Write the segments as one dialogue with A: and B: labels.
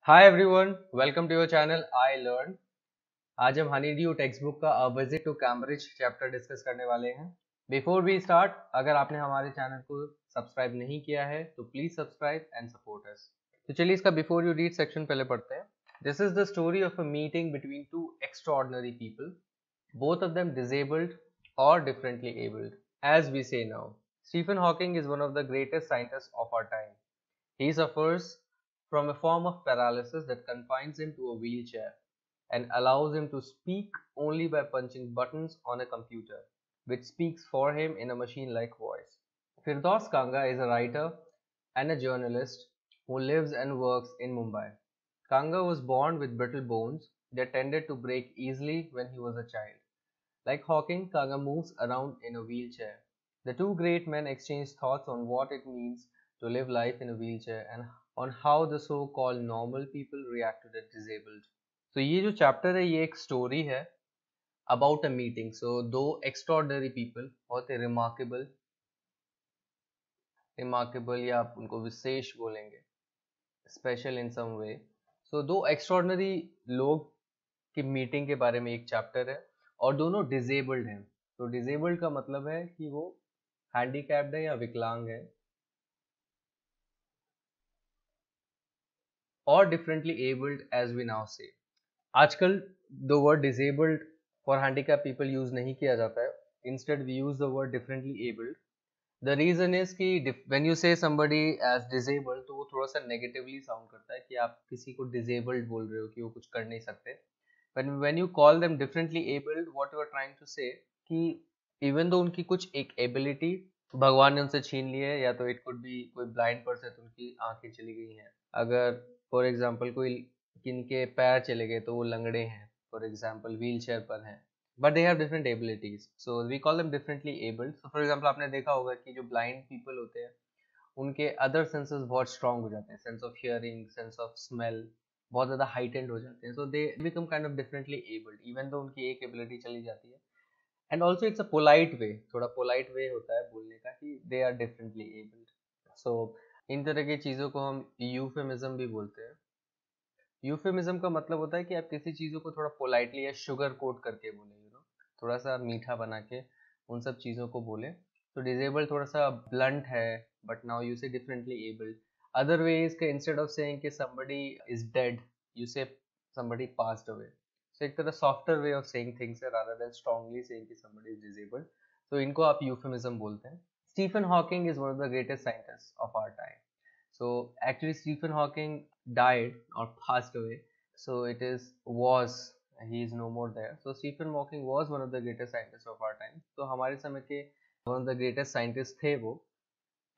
A: Hi everyone, welcome to your channel I learn. आज हम honeydew text book का a visit to Cambridge chapter discuss करने वाले हैं। बिफोर वी स्टार्ट, अगर आपने हमारे चैनल को सब्सक्राइब नहीं किया है तो please subscribe and support us. तो चलिए इसका बिफोर यू रीड सेक्शन पहले पढ़ते हैं। This is the story of a meeting between two extraordinary people, both of them disabled or differently abled. As we say now, Stephen Hawking is one of the greatest scientists of our time. He suffers from a form of paralysis that confines him to a wheelchair and allows him to speak only by punching buttons on a computer, which speaks for him in a machine-like voice. Firdaus Kanga is a writer and a journalist who lives and works in Mumbai. Kanga was born with brittle bones that tended to break easily when he was a child. Like Hawking, Kanga moves around in a wheelchair. The two great men exchange thoughts on what it means to live life in a wheelchair and on how the so-called normal people react to the disabled. So ये जो chapter है ये एक story है about a meeting. सो दो extraordinary people, बहुत ही remarkable या आप उनको विशेष बोलेंगे, स्पेशल इन सम वे। सो दो एक्स्ट्रॉर्डनरी लोग की मीटिंग के बारे में एक चैप्टर है और दोनों डिजेबल्ड हैं। तो डिजेबल्ड का मतलब है कि वो हैंडीकैप्ड है या विकलांग है, और differently abled as we now say. आजकल the word disabled for handicap people use नहीं किया जाता है, instead we use the word differently abled. The reason is कि when you say somebody as disabled तो वो थोड़ा सा नेगेटिवली साउंड करता है कि आप किसी को डिसेबल्ड बोल रहे हो कि वो कुछ कर नहीं सकते। But when you call them differently abled, what you are trying to say कि इवन दो उनकी कुछ एक एबिलिटी भगवान ने उनसे छीन ली है, या तो इट कुड बी कोई ब्लाइंड पर्सन तो उनकी आंखें चली गई हैं, अगर फॉर एग्जांपल कोई किनके पैर चले गए तो वो लंगड़े हैं, फॉर एग्जांपल व्हील चेयर पर हैं, but they have different abilities, so we call them differently abled. So for example आपने देखा होगा कि जो ब्लाइंड पीपल होते हैं उनके अदर सेंसेस बहुत स्ट्रांग हो जाते हैं, sense of hearing, sense of smell बहुत ज्यादा हाइटेंड हो जाते हैं, so they become kind of differently abled even though उनकी एक एबिलिटी चली जाती है। And also it's a polite way, थोड़ा पोलाइट वे होता है बोलने का कि they are differently abled. So इन तरह की चीज़ों को हम यूफेमिज्म भी बोलते हैं। यूफेमिज्म का मतलब होता है कि आप किसी चीज़ों को थोड़ा पोलाइटली या शुगर कोट करके बोले, थोड़ा सा मीठा बना के उन सब चीज़ों को बोले। तो डिजेबल थोड़ा सा ब्लंट है, बट नाउ यू से differently abled. Other way is के इंस्टेड ऑफ सेइंग कि somebody इज डेड, यू से somebody passed away। सो एक तरह softer way of saying things है rather than strongly saying कि somebody is disabled। तो इनको आप यूफेमिज्म बोलते हैं। Stephen Hawking is one of the greatest scientist of our time. So actually Stephen Hawking died or passed away. So it is was he is no more there. So Stephen Hawking was one of the greatest scientists of our time. तो हमारे समय के one of the greatest scientists थे वो,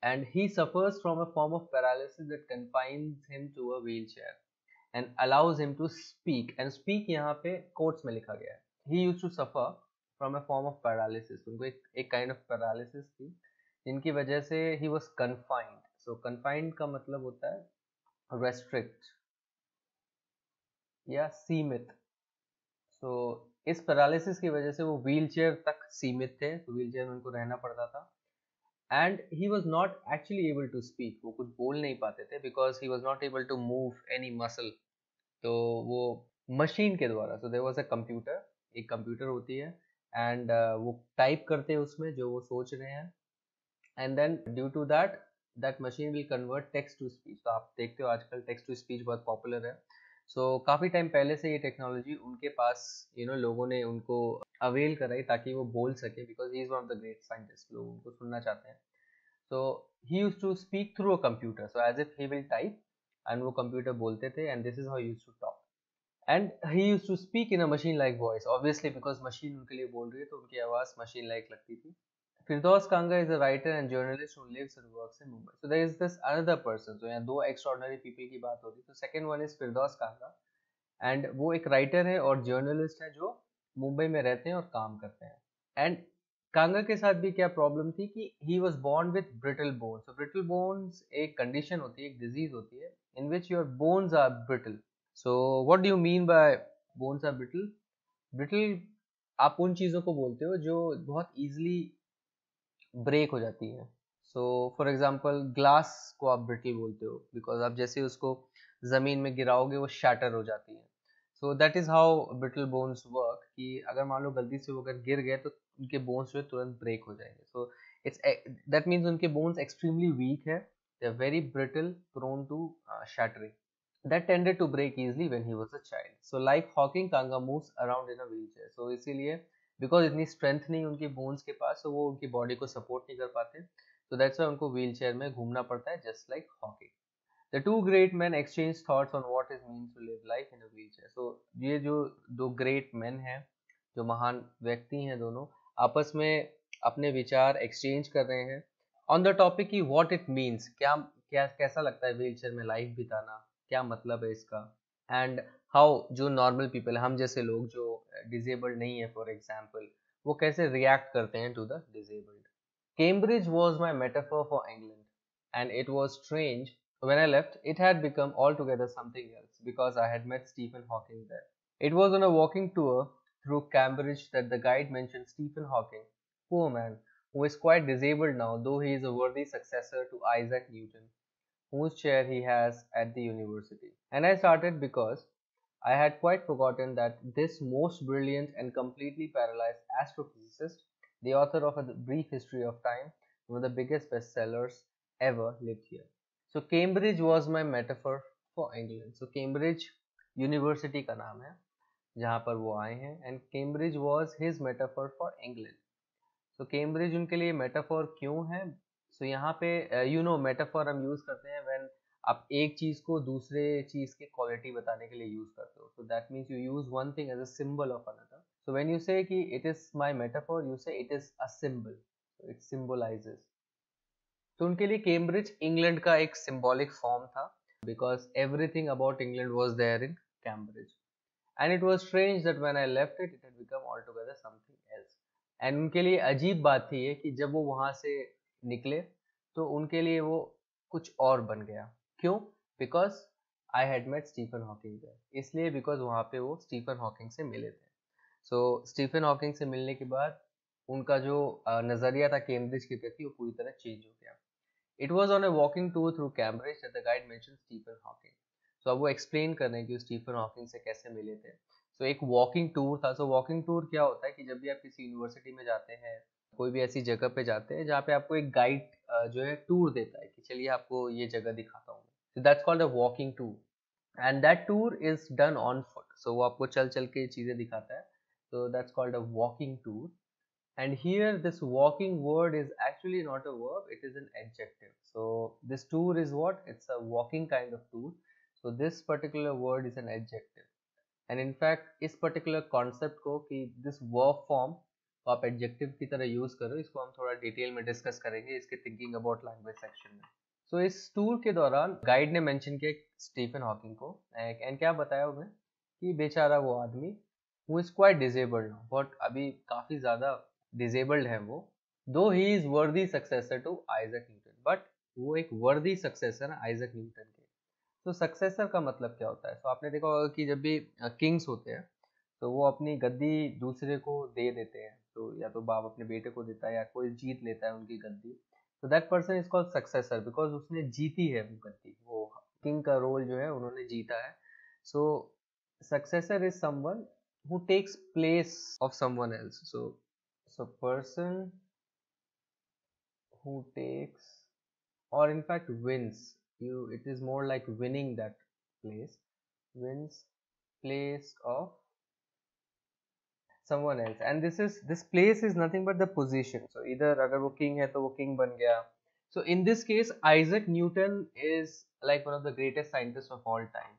A: and he suffers from a form of paralysis that confines him to a wheelchair and allows him to speak. And speak यहाँ पे quotes में लिखा गया है। He used to suffer from a form of paralysis. उनको एक kind of paralysis थी जिनकी वजह से he was confined. So confined का मतलब होता है restrict या सीमित। so इस पैरालिसिस की वजह से वो व्हीलचेयर तक सीमित थे, तो व्हीलचेयर में उनको रहना पड़ता था। And he was not actually able to speak, वो कुछ बोल नहीं पाते थे because he was not able to move any muscle. तो वो मशीन के द्वारा, so there was a computer, एक कंप्यूटर होती है एंड वो टाइप करते हैं उसमें जो वो सोच रहे हैं, and then due to that machine will convert text to speech. तो आप देखते हो आजकल टेक्स्ट टू स्पीच बहुत पॉपुलर है। सो काफ़ी टाइम पहले से ये टेक्नोलॉजी उनके पास लोगों ने उनको अवेल कराई ताकि वो बोल सके, because he is one of the great scientist, लोग उनको सुनना चाहते हैं। So he use to speak through a computer, so as if he will type and वो कंप्यूटर बोलते थे, and this is how use to talk. And he use to speak in a machine like voice, obviously because machine उनके लिए बोल रही है तो उनकी आवाज़ मशीन लाइक लगती थी। Firdaus Kanga is a writer and journalist who lives and works in Mumbai. So there is this another person. So यहाँ दो extraordinary people की बात हो रही है। तो second one is Firdaus Kanga, and वो एक writer है और journalist है जो मुंबई में रहते हैं और काम करते हैं। And कांगा के साथ भी क्या प्रॉब्लम थी कि he was born with brittle bones. So brittle bones एक condition होती है, एक disease होती है in which your bones are brittle. So what do you mean by bones are brittle? Brittle आप उन चीज़ों को बोलते हो जो बहुत easily ब्रेक हो जाती है। सो फॉर एग्जाम्पल ग्लास को आप ब्रिटल बोलते हो बिकॉज आप जैसे उसको जमीन में गिराओगे वो शैटर हो जाती है। सो that is how brittle bones work, कि अगर मान लो गलती से वो अगर गिर गए तो उनके बोन्स जो है तुरंत ब्रेक हो जाएंगे। सो इट्स दैट मीन्स उनके बोन्स एक्सट्रीमली वीक है, they are very brittle, prone to shattering, that tended to break easily when he was a child. So like Hawking, Kanga moves around in a wheelchair. So इसीलिए because इतनी strength नहीं उनकी bones के पास, तो वो उनकी body को support नहीं कर पाते, तो दैट्स वाई उनको व्हील चेयर में घूमना पड़ता है, just like Hawking. The two great man exchange thoughts on what is means to live life in a wheel chair. So ये जो दो ग्रेट मैन हैं, जो महान व्यक्ति हैं, दोनों आपस में अपने विचार एक्सचेंज कर रहे हैं ऑन द टॉपिक की व्हाट इट मीन्स, क्या क्या कैसा लगता है व्हील चेयर में लाइफ बिताना, क्या मतलब है इसका, एंड हाउ जो नॉर्मल पीपल, हम जैसे लोग जो डिजेबल्ड नहीं है फॉर एग्जाम्पल, वो कैसे रिएक्ट करते हैं to the disabled. Cambridge was my metaphor for England, and it was strange. When I left, it had become altogether something else because I had met Stephen Hawking there. It was on a walking tour through Cambridge that the guide mentioned Stephen Hawking, poor man, who is quite disabled now, though he is a worthy successor to Isaac Newton, whose chair he has at the university. And I started because I had quite forgotten that this most brilliant and completely paralyzed astrophysicist, the author of A Brief History of Time, one of the biggest bestsellers ever, lived here. So Cambridge was my metaphor for England. So Cambridge University का नाम है जहाँ पर वो आए हैं, and Cambridge was his metaphor for England. तो Cambridge उनके लिए मेटाफोर क्यों है? सो यहाँ पे यू नो मेटाफोर हम यूज करते हैं व्हेन आप एक चीज को दूसरे चीज की क्वालिटी बताने के लिए यूज करते हो, so that means you use one thing as a symbol of another. So when you say कि it is my metaphor, you say it is a symbol, so it symbolizes. तो उनके लिए Cambridge England का एक symbolic form था, because everything about England was there in Cambridge, and it was strange that when I left it, it had become altogether something else. And उनके लिए अजीब बात थी ये कि जब वो वहाँ से निकले तो उनके लिए वो कुछ और बन गया। क्यों? Because I had met Stephen Hawking there. इसलिए because वहाँ पे वो स्टीफन हॉकिंग से मिले थे। So स्टीफन हॉकिंग से मिलने के बाद उनका जो नजरिया था कैम्ब्रिज के प्रति वो पूरी तरह चेंज हो गया। It was on a walking tour through Cambridge that the guide mentioned Stephen Hawking. So अब वो एक्सप्लेन कर रहे हैं कि वो स्टीफन हॉकिंग से कैसे मिले थे। सो एक वॉकिंग टूर था। सो वॉकिंग टूर क्या होता है कि जब भी आप किसी यूनिवर्सिटी में जाते हैं, कोई भी ऐसी जगह पे जाते हैं जहाँ पे आपको एक गाइड जो है टूर देता है कि चलिए आपको ये जगह दिखाता हूँ, so that's called a walking tour, and that tour is done on foot. So वो आपको चल चल के चीजें दिखाता है, so that's called a walking tour. And here this walking word is actually not a verb, it is an adjective. So this tour is what? It's a walking kind of tour. So this particular word is an adjective. And in fact इस particular concept को कि this verb form को आप adjective की तरह use करो, इसको हम थोड़ा डिटेल में डिस्कस करेंगे इसके thinking about language section में। So इस टूर के दौरान गाइड ने मेंशन किया स्टीफन हॉकिंग को, एंड क्या बताया उन्हें कि बेचारा वो आदमी who is quite disabled now, but अभी काफी ज्यादा डिजेबल्ड है वो, though he is worthy successor to Isaac Newton, but वो एक वर्दी सक्सेसर है आइजक न्यूटन के। तो सक्सेसर का मतलब क्या होता है? तो आपने देखा होगा कि जब भी किंग्स होते हैं तो वो अपनी गद्दी दूसरे को दे देते हैं, तो या तो बाप अपने बेटे को देता है या कोई जीत लेता है उनकी गद्दी, तो that person is called successor because उसने जीती है वो गद्दी, वो किंग का रोल जो है उन्होंने जीता है। So successor is someone who takes place of someone else. So person who takes, or in fact wins, you, it is more like winning that place, wins place of someone else, and this place is nothing but the position. So either अगर वो king है तो वो king बन गया। So in this case Isaac Newton is like one of the greatest scientists of all time,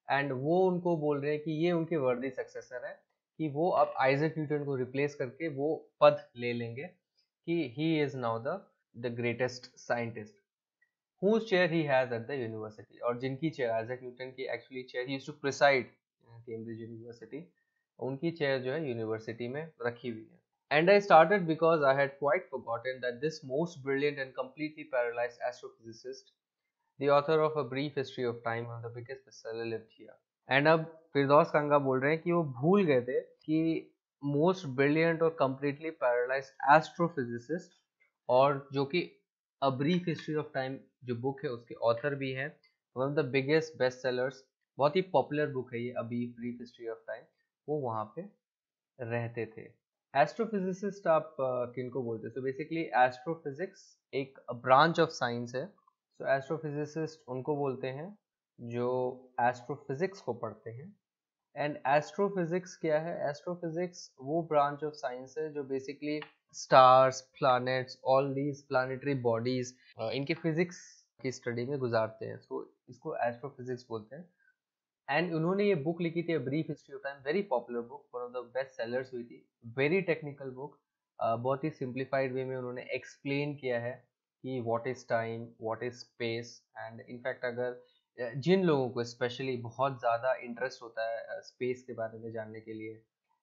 A: and वो उनको बोल रहे हैं कि ये उनके वर्दी सक्सेसर है, कि वो अब आइजक न्यूटन को रिप्लेस करके वो पद ले लेंगे कि he is now the greatest scientist whose chair he has at the university, और जिनकी चेयर आइजक न्यूटन की actually chair he used to preside Cambridge University, उनकी चेयर जो है यूनिवर्सिटी में रखी हुई है। And I started because I had quite forgotten that this most brilliant and completely paralyzed astrophysicist, the author of A Brief History of Time, one of the biggest bestseller, lived here. And अब फिरदौस कांगा बोल रहे हैं कि वो भूल गए थे कि मोस्ट ब्रिलियंट और कम्प्लीटली पैरालाइज एस्ट्रोफिजिसिस्ट, और जो कि a brief history of time जो बुक है उसके ऑथर भी हैं, one of the biggest best sellers, बहुत ही पॉपुलर बुक है ये, a brief history of time, वो वहाँ पे रहते थे। एस्ट्रोफिजिसिस्ट आप किनको बोलते हैं? तो बेसिकली एस्ट्रोफिजिक्स एक ब्रांच ऑफ साइंस है। सो एस्ट्रोफिजिसिस्ट उनको बोलते हैं जो एस्ट्रोफिजिक्स को पढ़ते हैं। एंड एस्ट्रोफिजिक्स क्या है? एस्ट्रोफिजिक्स वो ब्रांच ऑफ साइंस है जो basically stars, planets, all these planetary bodies इनके फिजिक्स की स्टडी में गुजारते हैं। सो इसको एस्ट्रोफिजिक्स बोलते हैं। एंड उन्होंने ये बुक लिखी थी, brief history of time, very popular book, one of the best sellers हुई थी, वेरी टेक्निकल बुक। बहुत ही सिंप्लीफाइड वे में उन्होंने एक्सप्लेन किया है कि what is time, what is space. And in fact अगर जिन लोगों को स्पेशली बहुत ज़्यादा इंटरेस्ट होता है स्पेस के बारे में जानने के लिए,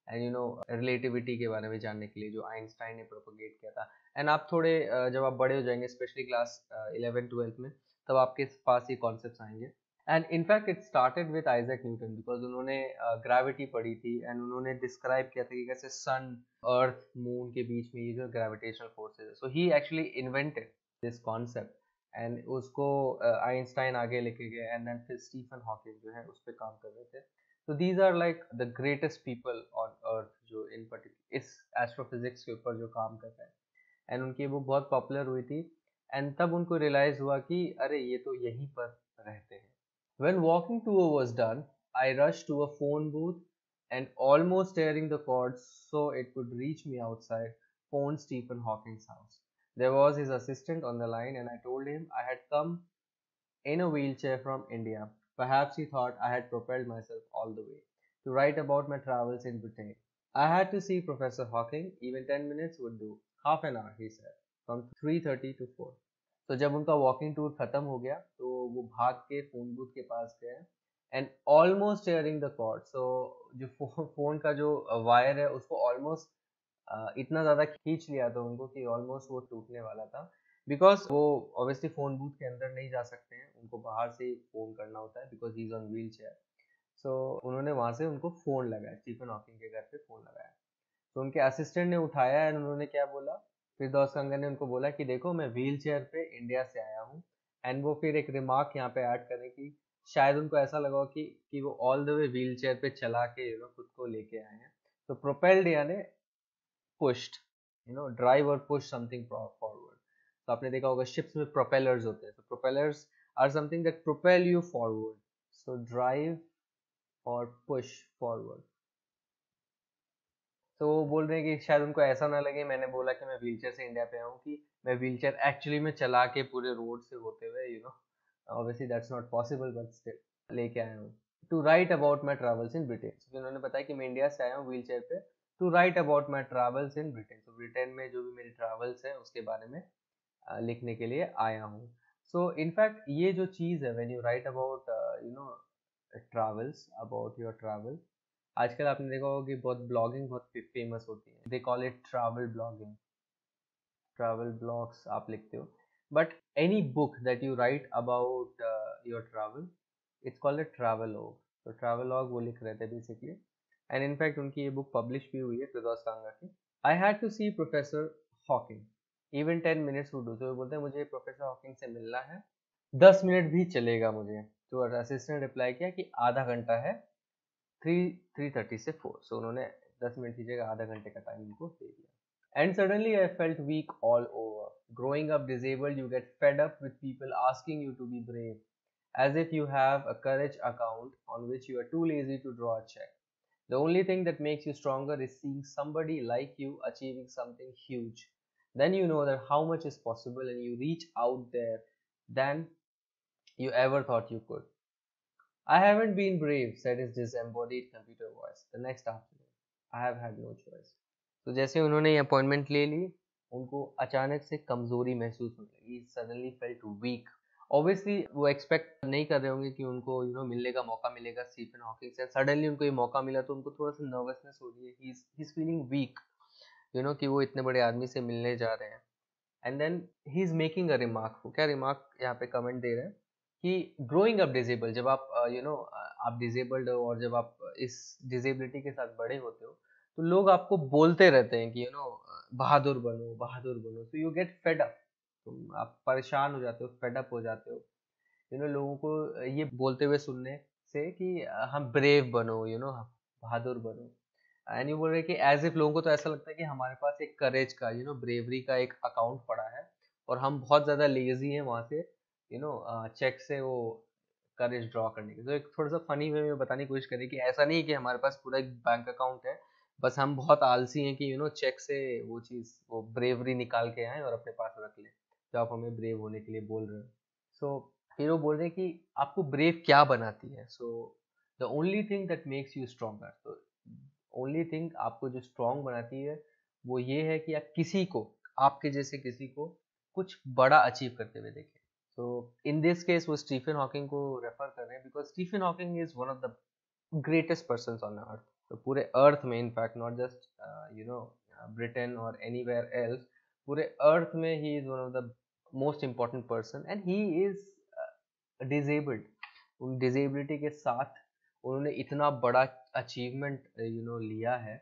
A: एंड यू नो रिलेटिविटी के बारे में जानने के लिए, जो आइंस्टाइन ने प्रोपोगेट किया था। एंड आप थोड़े जब आप बड़े हो जाएंगे, स्पेशली क्लास 11-12 में, तब आपके पास ये कॉन्सेप्ट आएंगे। And in fact it started with Isaac Newton, because उन्होंने ग्रेविटी पढ़ी थी एंड उन्होंने डिस्क्राइब किया था कि कैसे सन, अर्थ, मून के बीच में ये जो ग्रेविटेशनल फोर्सेस है। So he actually invented this concept and उसको आइंस्टाइन आगे लेके गए, एंड देन फिर स्टीफन हॉकिंग जो है उस पर काम कर रहे थे। तो these are like the greatest people on earth जो इन पर्टिकुलर इस एस्ट्रोफिजिक्स के ऊपर जो काम कर रहे हैं। एंड उनकी बुक बहुत पॉपुलर हुई थी। एंड तब उनको रियलाइज हुआ कि अरे ये तो यहीं पर रहते हैं। When walking tour was done, I rushed to a phone booth and almost tearing the cord so it could reach me outside, phoned Stephen Hawking's house. There was his assistant on the line and I told him I had come in a wheelchair from India. Perhaps he thought I had propelled myself all the way to write about my travels in Britain. I had to see Professor Hawking, even 10 minutes would do. Half an hour, he said, from 3:30 to 4. तो जब उनका walking tour खत्म हो गया तो वो भाग के फोन बूथ के पास गए and almost tearing the cord. So जो फोन का जो वायर है उसको ऑलमोस्ट इतना ज़्यादा खींच लिया था उनको कि ऑलमोस्ट वो टूटने वाला था। बिकॉज वो ऑब्वियसली फ़ोन बूथ के अंदर नहीं जा सकते हैं, उनको बाहर से ही फ़ोन करना होता है because he is on wheel chair. So उन्होंने वहाँ से उनको फ़ोन लगाया, स्टीफन हॉकिंग के घर पे फ़ोन लगाया। तो उनके असिस्टेंट ने उठाया एंड उन्होंने क्या बोला, फिर दोस्त ने उनको बोला कि देखो मैं व्हील चेयर पे इंडिया से आया हूँ। एंड वो फिर एक रिमार्क यहाँ पे ऐड करें कि शायद उनको ऐसा लगा कि वो all the way wheel chair पे चला के खुद को लेके आए हैं। तो प्रोपेल्ड यानी पुश्ड, ड्राइव और पुश समथिंग फॉरवर्ड। तो आपने देखा होगा शिप्स में प्रोपेलर्स होते हैं, तो propellers are something that propel you forward. So drive और पुश फॉरवर्ड। तो वो बोल रहे हैं कि शायद उनको ऐसा ना लगे मैंने बोला कि मैं व्हीलचेयर से इंडिया पे आया हूँ, कि मैं व्हीलचेयर एक्चुअली में चला के पूरे रोड से होते हुए obviously that's not possible but still लेके आया हूँ to write about my travels in Britain. उन्होंने बताया कि मैं इंडिया से आया हूँ व्हीलचेयर पे to write about my travels in Britain. तो ब्रिटेन में जो भी मेरी ट्रेवल्स है उसके बारे में लिखने के लिए आया हूँ। सो इनफैक्ट ये जो चीज़ है when you right about travels, about your travel, आजकल आपने देखा होगा कि बहुत ब्लॉगिंग बहुत फेमस होती है, they call it travel blogging, travel blogs आप लिखते हो। But any book that you right about your travel, it's called a travelogue. तो ट्रैवलॉग वो लिख रहे थे बेसिकली। एंड इनफैक्ट उनकी ये बुक पब्लिश भी हुई है फिरदौस कांगा की। I had to see professor Hawking, even 10 minutes would do. तो वो बोलते हैं मुझे प्रोफेसर हॉकिंग से मिलना है, 10 मिनट भी चलेगा मुझे। तो असिस्टेंट रिप्लाई किया कि आधा घंटा है, 3:30 से 4। सो उन्होंने 10 मिनट की जगह आधा घंटे का टाइम उनको दे दिया। And suddenly I felt weak all over. Growing up disabled, you get fed up with people asking you to be brave, as if you have a courage account on which you are too lazy to draw a check. The only thing that makes you stronger is seeing somebody like you achieving something huge. Then you know that how much is possible and you reach out there than you ever thought you could. I haven't been brave, said his disembodied computer voice. The next afternoon, I have had no choice. तो जैसे उन्होंने ये appointment ले ली, उनको अचानक से कमजोरी महसूस होने लगी। Suddenly felt weak. ऑब्वियसली वो एक्सपेक्ट नहीं कर रहे होंगे कि उनको मिलने का मौका मिलेगा स्टीफन हॉकिंग से। सडनली उनको ये मौका मिला तो उनको थोड़ा सा नर्वसनेस हो रही है, ही इज फीलिंग वीक, कि वो इतने बड़े आदमी से मिलने जा रहे हैं। And then he is making a remark. वो क्या रिमार्क यहाँ पे कमेंट दे रहे हैं कि ग्रोइंग अप डिजेबल, जब आप आप डिजेबल्ड हो और जब आप इस डिजेबिलिटी के साथ बड़े होते हो तो लोग आपको बोलते रहते हैं कि बहादुर बनो, बहादुर बनो। So you get fed up, तुम आप परेशान हो जाते हो, फेड अप हो जाते हो। लोगों को ये बोलते हुए सुनने से कि हम ब्रेव बनो, बहादुर बनो। एंड यू बोल रहे कि एज इफ लोगों को तो ऐसा लगता है कि हमारे पास एक करेज का, ब्रेवरी का एक अकाउंट पड़ा है और हम बहुत ज़्यादा लेजी हैं वहाँ से चेक से वो करेज ड्रॉ करने की। तो एक थोड़ा सा फनी वे में बताने की कोशिश करें कि ऐसा नहीं है कि हमारे पास पूरा एक बैंक अकाउंट है, बस हम बहुत आलसी हैं कि चेक से वो चीज़, वो ब्रेवरी निकाल के आए और अपने पास रख लें, जो आप हमें ब्रेव होने के लिए बोल रहे हो। सो फिर वो बोल रहे हैं कि आपको ब्रेव क्या बनाती है। So the only thing that makes you stronger, तो ओनली थिंग आपको जो स्ट्रॉन्ग बनाती है वो ये है कि आप किसी को, आपके जैसे किसी को कुछ बड़ा अचीव करते हुए देखें। तो इन दिस केस वो स्टीफन हॉकिंग को रेफर कर रहे हैं, because Stephen Hawking is one of the greatest person on earth. तो पूरे अर्थ में, इनफैक्ट नॉट जस्ट ब्रिटेन और एनीवेयर एल्स, पूरे अर्थ में he is one of the most important person and he is disabled. उन डिजेबिलिटी के साथ उन्होंने इतना बड़ा अचीवमेंट लिया है,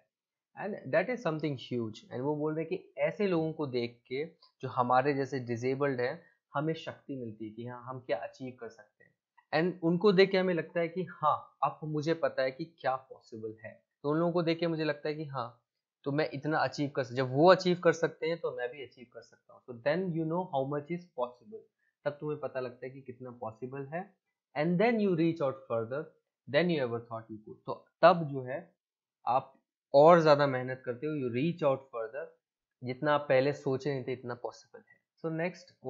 A: and that is something huge. And वो बोल रहे हैं कि ऐसे लोगों को देख के जो हमारे जैसे डिजेबल्ड हैं, हमें शक्ति मिलती है कि हाँ, हम क्या अचीव कर सकते हैं। एंड उनको देख के हमें लगता है कि हाँ, अब मुझे पता है कि क्या पॉसिबल है। तो उन लोगों को देख के मुझे लगता है कि हाँ, तो मैं इतना अचीव कर सकता, जब वो अचीव कर सकते हैं तो मैं भी अचीव कर सकता हूँ। तो then you know how much is possible, तब तुम्हें पता लगता है कि कितना पॉसिबल है। And then you reach out further than you ever thought you could. तो तब जो है आप और ज्यादा मेहनत करते हो, यू रीच आउट फर्दर, जितना आप पहले सोचे नहीं थे इतना पॉसिबल है। सो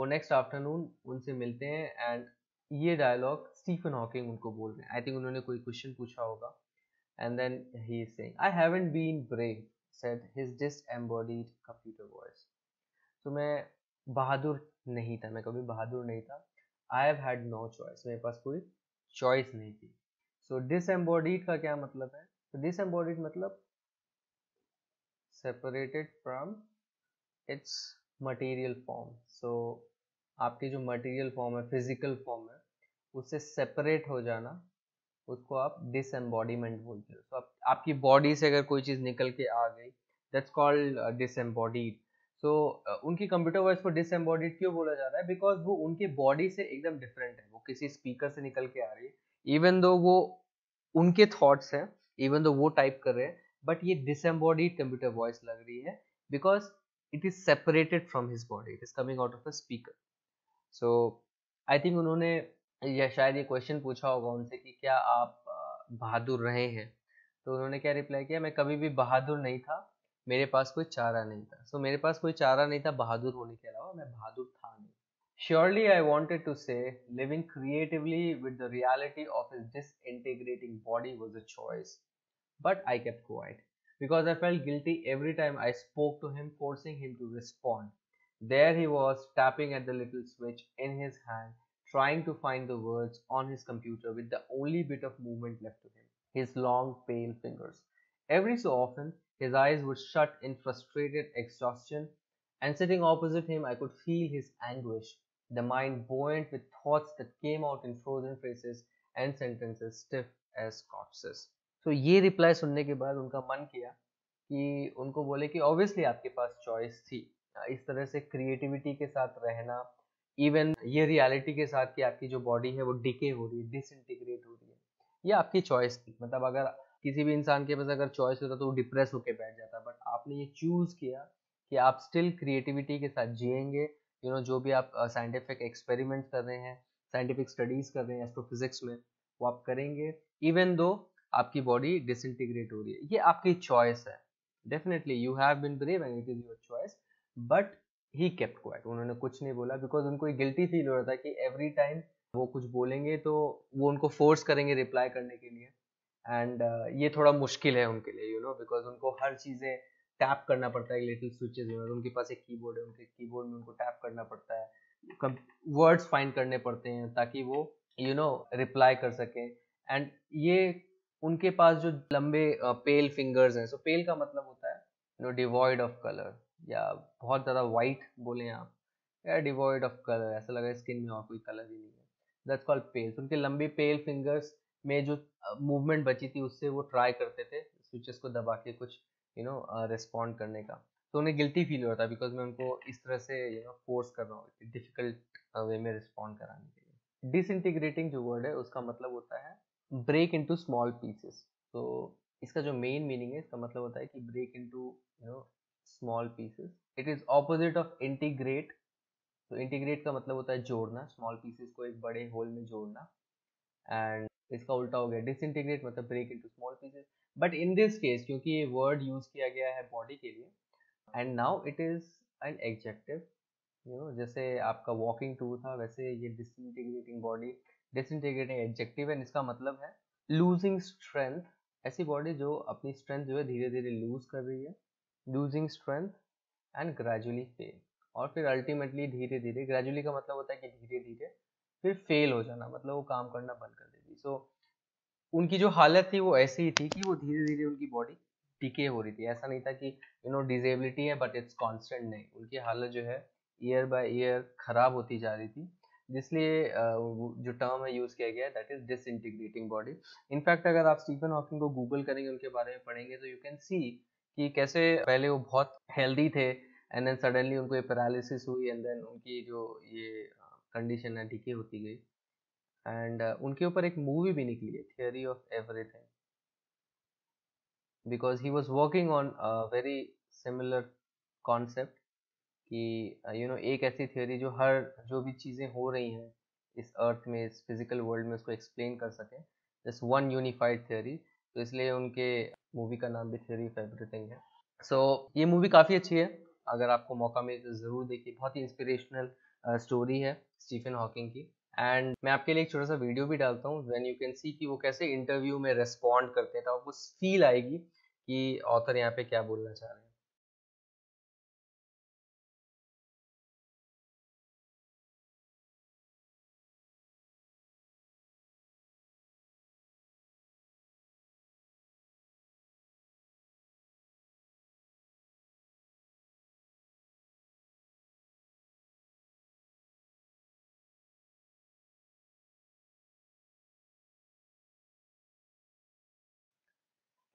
A: नेक्स्ट आफ्टरनून उनसे मिलते हैं एंड ये डायलॉग स्टीफन हॉकिंग उनको बोल रहे हैं। आई थिंक उन्होंने कोई क्वेश्चन पूछा होगा and then he is saying I haven't been brave, said his disembodied computer voice. तो मैं बहादुर नहीं था, मैं कभी बहादुर नहीं था। I have had no choice, मेरे पास कोई चॉइस नहीं थी। सो डिसएम्बॉडीड का क्या मतलब है? तो डिसएम्बॉडीड मतलब separated from its material form. So आपकी जो मटेरियल फॉर्म है, फिजिकल फॉर्म है, उससे सेपरेट हो जाना, उसको आप डिसएम्बॉडीमेंट बोलते हो। तो आपकी बॉडी से अगर कोई चीज़ निकल के आ गई, दैट्स कॉल्ड डिसएम्बॉडीड। सो उनकी कंप्यूटर वॉइस को डिसएम्बॉडीड क्यों बोला जा रहा है? बिकॉज वो उनके बॉडी से एकदम डिफरेंट है, वो किसी स्पीकर से निकल के आ रही है, इवन दो वो उनके थॉट्स हैं, इवन दो वो टाइप कर रहे हैं, बट ये डिसएम्बॉडीड कंप्यूटर वॉइस लग रही है because it is separated from his body, it is coming out of a speaker. So I think उन्होंने या शायद ये क्वेश्चन पूछा होगा उनसे कि क्या आप बहादुर रहे हैं? तो उन्होंने क्या रिप्लाई किया? मैं कभी भी बहादुर नहीं था, मेरे पास कोई चारा नहीं था। सो मेरे पास कोई चारा नहीं था बहादुर होने के अलावा, मैं बहादुर था नहीं। Surely I wanted to say living creatively with the reality of his disintegrating body was a choice, but I kept quiet because I felt guilty every time I spoke to him, forcing him to respond. There he was, tapping at the little switch in his hand, trying to find the words on his computer with the only bit of movement left to him, his long, pale fingers. Every so often, his eyes would shut in frustrated exhaustion, and sitting opposite him, I could feel his anguish, the mind buoyant with thoughts that came out in frozen phrases and sentences stiff as corpses. तो ये reply सुनने के बाद उनका मन किया कि उनको बोले कि ऑब्वियसली आपके पास चॉइस थी, इस तरह से क्रिएटिविटी के साथ रहना, इवन ये रियलिटी के साथ कि आपकी जो बॉडी है वो डिके हो रही है, डिसइंटीग्रेट हो रही है, ये आपकी चॉइस थी। मतलब अगर किसी भी इंसान के पास अगर चॉइस होता तो वो डिप्रेस होकर बैठ जाता, बट आपने ये चूज किया कि आप स्टिल क्रिएटिविटी के साथ जिएंगे। जो भी आप साइंटिफिक एक्सपेरिमेंट्स कर रहे हैं, साइंटिफिक स्टडीज कर रहे हैं एस्ट्रोफिजिक्स में, वो आप करेंगे इवन दो आपकी बॉडी डिसइंटीग्रेट हो रही है। ये आपकी चॉइस है। Definitely you have been brave and it is your choice, but he kept quiet, उन्होंने कुछ नहीं बोला बिकॉज उनको एक गिल्टी फील हो रहा था कि एवरी टाइम वो कुछ बोलेंगे तो वो उनको फोर्स करेंगे रिप्लाई करने के लिए। एंड ये थोड़ा मुश्किल है उनके लिए, बिकॉज उनको हर चीज़ें टैप करना पड़ता है लिटिल स्विचेस में, और उनके पास एक कीबोर्ड है, उनके कीबोर्ड में उनको टैप करना पड़ता है, वर्ड्स फाइंड करने पड़ते हैं ताकि वो रिप्लाई कर सकें। एंड ये उनके पास जो लंबे पेल फिंगर्स हैं, सो पेल का मतलब होता है डिवॉइड ऑफ कलर, या बहुत ज़्यादा वाइट बोले आप, या डिवॉइड ऑफ कलर, ऐसा लगा स्किन में और कोई कलर ही नहीं है, दैट्स कॉल्ड पेल। उनके लंबी पेल फिंगर्स में जो मूवमेंट बची थी उससे वो ट्राई करते थे स्विचेस को दबा के कुछ रिस्पॉन्ड करने का। तो उन्हें गिल्टी फील हो रहा था बिकॉज मैं उनको इस तरह से फोर्स कर रहा हूँ डिफिकल्ट वे में रिस्पॉन्ड कराने के लिए। डिसइंटीग्रेटिंग जो वर्ड है उसका मतलब होता है ब्रेक इनटू स्मॉल पीसेस। तो इसका जो मेन मीनिंग है, इसका मतलब होता है कि break into small pieces. It is opposite of integrate. तो इंटीग्रेट का मतलब होता है जोड़ना, स्मॉल पीसेस को एक बड़े होल में जोड़ना। एंड इसका उल्टा हो गया डिसइंटीग्रेट, मतलब break into small pieces. But in this case क्योंकि ये वर्ड यूज किया गया है बॉडी के लिए, and now it is an adjective. जैसे आपका वॉकिंग टूर था, वैसे ये डिसइंटीग्रेटिंग बॉडी डिसइंटीग्रेटिंग एडजेक्टिव है। इसका मतलब है लूजिंग स्ट्रेंथ, ऐसी बॉडी जो अपनी स्ट्रेंथ जो है धीरे धीरे लूज कर रही है, losing strength and gradually fail. और फिर अल्टीमेटली धीरे धीरे, ग्रेजुअली का मतलब होता है कि धीरे धीरे, फिर फेल हो जाना, मतलब वो काम करना बंद कर देगी। सो उनकी जो हालत थी वो ऐसी ही थी कि वो धीरे धीरे उनकी बॉडी डिके हो रही थी। ऐसा नहीं था कि डिजेबिलिटी है बट इट्स कांस्टेंट, नहीं, उनकी हालत जो है ईयर बाय ईयर खराब होती जा रही थी। जिसलिए जो टर्म है यूज किया गया है that is disintegrating body. In fact अगर आप स्टीफन हॉकिंग को गूगल करेंगे, उनके बारे में पढ़ेंगे, तो यू कैन सी कि कैसे पहले वो बहुत हेल्दी थे एंड देन सडनली उनको ये पैरालिसिस हुई एंड देन उनकी जो ये कंडीशन है डिके होती गई। एंड उनके ऊपर एक मूवी भी निकली है, theory of everything, because he was working on very similar concept कि एक ऐसी थियरी जो हर जो भी चीज़ें हो रही हैं इस अर्थ में, इस फिजिकल वर्ल्ड में, उसको एक्सप्लेन कर सके, जस्ट वन यूनिफाइड थियरी। तो इसलिए उनके मूवी का नाम भी थियरी ऑफ एवरीथिंग है। सो ये मूवी काफ़ी अच्छी है, अगर आपको मौका मिले तो ज़रूर देखिए। बहुत ही इंस्पिरेशनल स्टोरी है स्टीफन हॉकिंग की। एंड मैं आपके लिए एक छोटा सा वीडियो भी डालता हूँ व्हेन यू कैन सी कि वो कैसे इंटरव्यू में रेस्पॉन्ड करते हैं, तो आपको फील आएगी कि ऑथर यहाँ पे क्या बोलना चाह रहे हैं।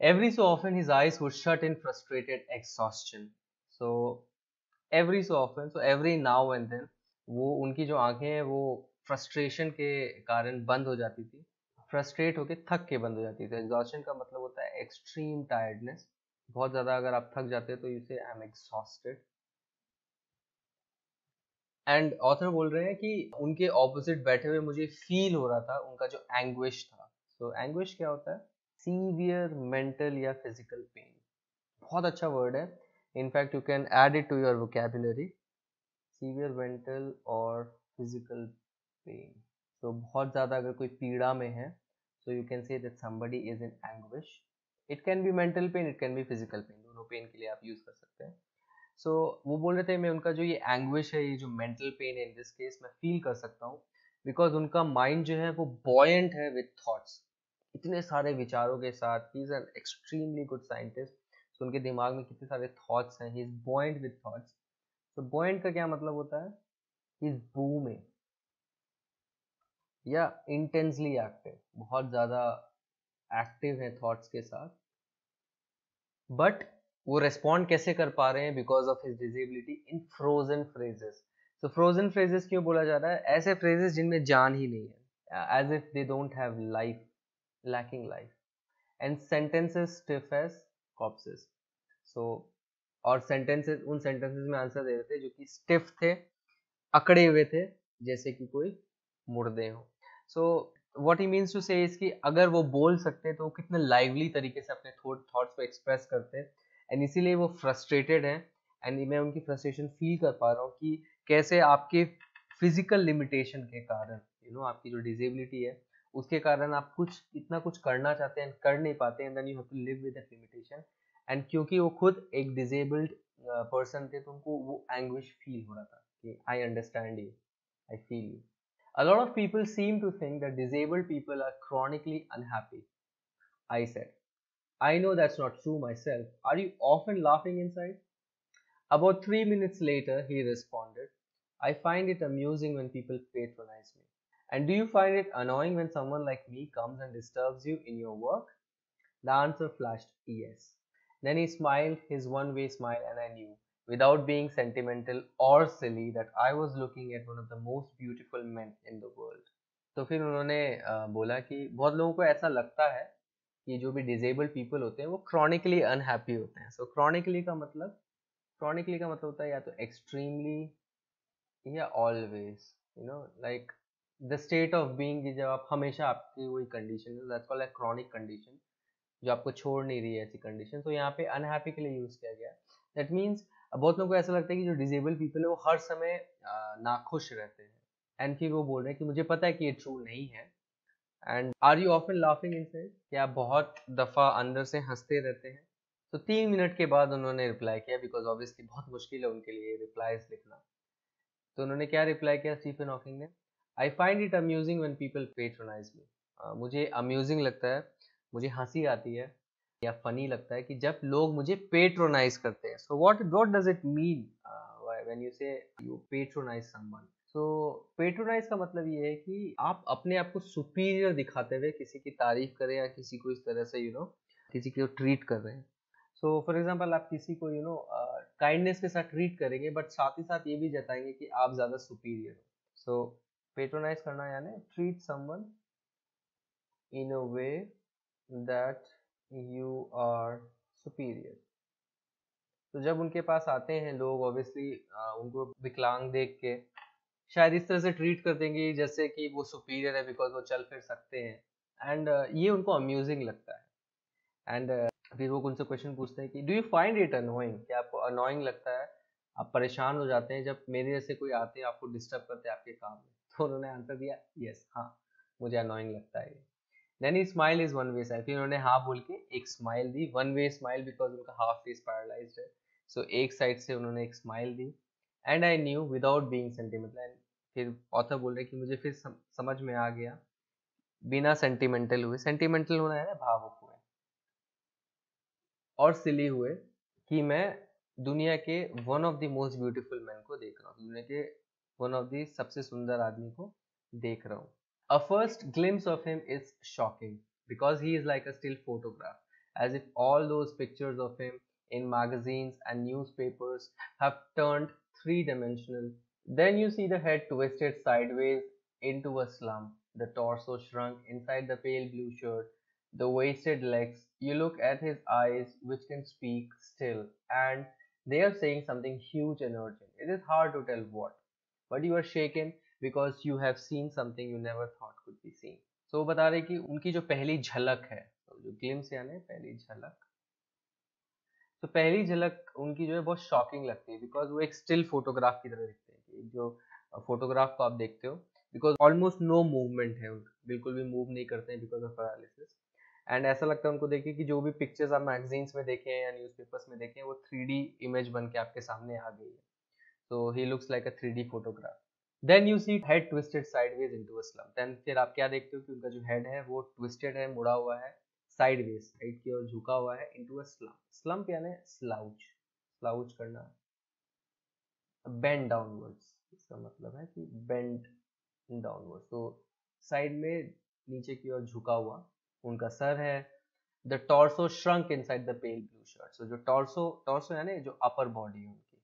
A: Every so often his eyes would shut in frustrated exhaustion. So every now and then वो उनकी जो आंखें हैं वो फ्रस्ट्रेशन के कारण बंद हो जाती थी, फ्रस्ट्रेट होके थक के बंद हो जाती थी। एग्जॉस्शन का मतलब होता है एक्सट्रीम टायर्डनेस, बहुत ज़्यादा अगर आप थक जाते हो तो यू से I am exhausted. And author बोल रहे हैं कि उनके ऑपोजिट बैठे हुए मुझे फील हो रहा था उनका जो एंग्विश था। सो एंग्विश क्या होता है? सीवियर मेंटल या फिजिकल पेन। बहुत अच्छा वर्ड है, in fact you can add it to your vocabulary, severe mental और फिजिकल पेन। तो बहुत ज़्यादा अगर कोई पीड़ा में है, so you can say that somebody is in anguish. It can be mental pain, it can be physical pain, दोनों पेन के लिए आप यूज़ कर सकते हैं। सो वो बोल रहे थे मैं उनका जो ये एंग्विश है, ये जो मेंटल पेन है इन दिस केस, मैं फील कर सकता हूँ बिकॉज उनका माइंड जो है वो बॉयंट है विथ थॉट्स, इतने सारे विचारों के साथ। He is an extremely good scientist, तो उनके दिमाग में कितने सारे थॉट्स हैं, he is buoyant with thoughts. तो बॉयंट का क्या मतलब होता है? ही इज बूमिंग या इंटेंसली एक्टिव, बहुत ज़्यादा एक्टिव है थॉट्स के साथ। बट वो रेस्पॉन्ड कैसे कर पा रहे हैं? Because of his disability in frozen phrases. तो फ्रोजन फ्रेजेस क्यों बोला जा रहा है? ऐसे फ्रेजेस जिनमें जान ही नहीं है, as if they don't have life, lacking life, and sentences stiff as corpses. So और सेंटेंसेस, उन सेंटेंसेस में आंसर दे रहे थे जो कि स्टिफ थे, अकड़े हुए थे, जैसे कि कोई मुर्दे हो। So what he means to say is कि अगर वो बोल सकते हैं तो वो कितने लाइवली तरीके से अपने थॉट्स को एक्सप्रेस करते हैं, एंड इसीलिए वो फ्रस्ट्रेटेड है। एंड मैं उनकी फ्रस्ट्रेशन फील कर पा रहा हूँ कि कैसे आपके फिजिकल लिमिटेशन के कारण, आपकी जो डिजेबिलिटी है उसके कारण आप कुछ इतना कुछ करना चाहते हैं, कर नहीं पाते, and then you have to live with that limitation. And क्योंकि वो खुद एक डिजेबल्ड पर्सन थे, तो उनको वो एंग्विश फील हो रहा था कि I understand you, I feel you. A lot of people seem to think that disabled people are chronically unhappy. I said, I know that's not true myself. Are you often laughing inside? About 3 minutes later, he responded, I find it amusing when people patronize me. And do you find it annoying when someone like me comes and disturbs you in your work? The answer flashed yes. Then he smiled his one way smile, and I knew, without being sentimental or silly, that I was looking at one of the most beautiful men in the world. तो फिर उन्होंने बोला कि बहुत लोगों को ऐसा लगता है कि जो भी डिजेबल्ड पीपल होते हैं वो क्रॉनिकली अनहैप्पी होते हैं। सो क्रॉनिकली का मतलब होता है या तो एक्सट्रीमली या always, you know, like the state of being की जब आप हमेशा आपकी वही कंडीशन है, that's called a chronic condition, जो आपको छोड़ नहीं रही है ऐसी कंडीशन। तो यहाँ पे अनहैप्पी के लिए यूज किया गया। दैट मीन्स बहुत लोगों को ऐसा लगता है कि जो डिजेबल पीपल है वो हर समय नाखुश रहते हैं, एंड फिर वो बोल रहे हैं कि मुझे पता है कि ये ट्रू नहीं है। And are you often laughing inside, क्या आप बहुत दफा अंदर से हंसते रहते हैं? तो 3 मिनट के बाद उन्होंने रिप्लाई किया, बिकॉज ऑब्वियसली बहुत मुश्किल है उनके लिए रिप्लाईज लिखना। तो उन्होंने क्या रिप्लाई किया स्टीफन हॉकिंग ने? I find it amusing when people patronize me. मुझे अम्यूजिंग लगता है, मुझे हंसी आती है या फनी लगता है कि जब लोग मुझे पेट्रोनाइज करते हैं। So what does it mean when you say you patronize someone? So patronize का मतलब ये है कि आप अपने आप को सुपीरियर दिखाते हुए किसी की तारीफ करें या किसी को इस तरह से किसी को ट्रीट कर रहे हैं। सो फॉर एग्जाम्पल आप किसी को काइंडनेस के साथ ट्रीट करेंगे, बट साथ ही साथ ये भी जताएंगे कि आप ज्यादा सुपीरियर हो। सो पेट्रोनाइज करना यानी treat someone in a way that you are superior. तो जब उनके पास आते हैं लोग, ऑब्वियसली उनको विकलांग देख के शायद इस तरह से ट्रीट कर देंगे जैसे कि वो सुपीरियर है, बिकॉज वो चल फिर सकते हैं। एंड ये उनको अम्यूजिंग लगता है। एंड फिर वो उनसे क्वेश्चन पूछते हैं कि do you find it annoying, क्या आपको अनोइंग लगता है, आप परेशान हो जाते हैं जब मेरे जैसे कोई आते हैं आपको डिस्टर्ब करते हैं आपके काम में? तो उन्होंने आंसर दिया यस, हाँ मुझे अनोइंग लगता है। Then smile is one way side, फिर उन्होंने हाँ बोल के एक स्माइल दी, वन वे स्माइल, बिकॉज उनका हाफ फेस पैरालाइज्ड है। सो एक साइड से उन्होंने एक स्माइल दी। And I knew without being sentimental, फिर ऑथर बोल रहे कि मुझे फिर समझ में आ गया बिना सेंटिमेंटल हुए, सेंटिमेंटल होना है ना भावुक हुए और सिली हुए, कि मैं दुनिया के one of the most beautiful man को देख रहा हूँ, दुनिया के वन ऑफ द सबसे सुंदर आदमी को देख रहा हूँ। A first glimpse of him is shocking because he is like a still photograph, as if all those pictures of him in magazines and newspapers have turned three-dimensional. Then you see the head twisted sideways into a slump, the torso shrunk inside the pale blue shirt, the wasted legs. You look at his eyes, which can speak still, and they are saying something huge and urgent. It is hard to tell what, but you are shaken because you have seen something you never thought could be seen. So वो बता रहे कि उनकी जो पहली झलक है, तो जो ग्लिम्स यानी पहली झलक, तो पहली झलक उनकी जो है बहुत शॉकिंग लगती है, बिकॉज वो एक स्टिल फोटोग्राफ की तरह दिखते हैं। कि जो फोटोग्राफ को आप देखते हो, बिकॉज ऑलमोस्ट नो मूवमेंट है उनका, बिल्कुल भी मूव नहीं करते हैं बिकॉज ऑफ पैरालिसिस। एंड ऐसा लगता है उनको देखिए कि जो भी पिक्चर्स आप मैगजीन्स में देखें या न्यूज़पेपर्स में देखें वो 3D इमेज बन के आपके सामने आ गई है। So he looks like a 3D photograph. Then you see head twisted sideways into a slump. Then फिर आप क्या देखते हो कि उनका जो हेड है वो ट्विस्टेड है, मुड़ा हुआ है साइडवेज, साइड की ओर झुका हुआ है, into a slump. Slump यानी स्लाउच, स्लाउच करना, बेंड डाउनवर्ड्स, इसका मतलब है कि बेंड डाउनवर्ड्स, तो साइड में नीचे की ओर झुका हुआ उनका सर है। The torso shrunk inside the pale blue shirt, so जो टॉर्सो, टॉर्सो यानी जो अपर बॉडी है उनकी,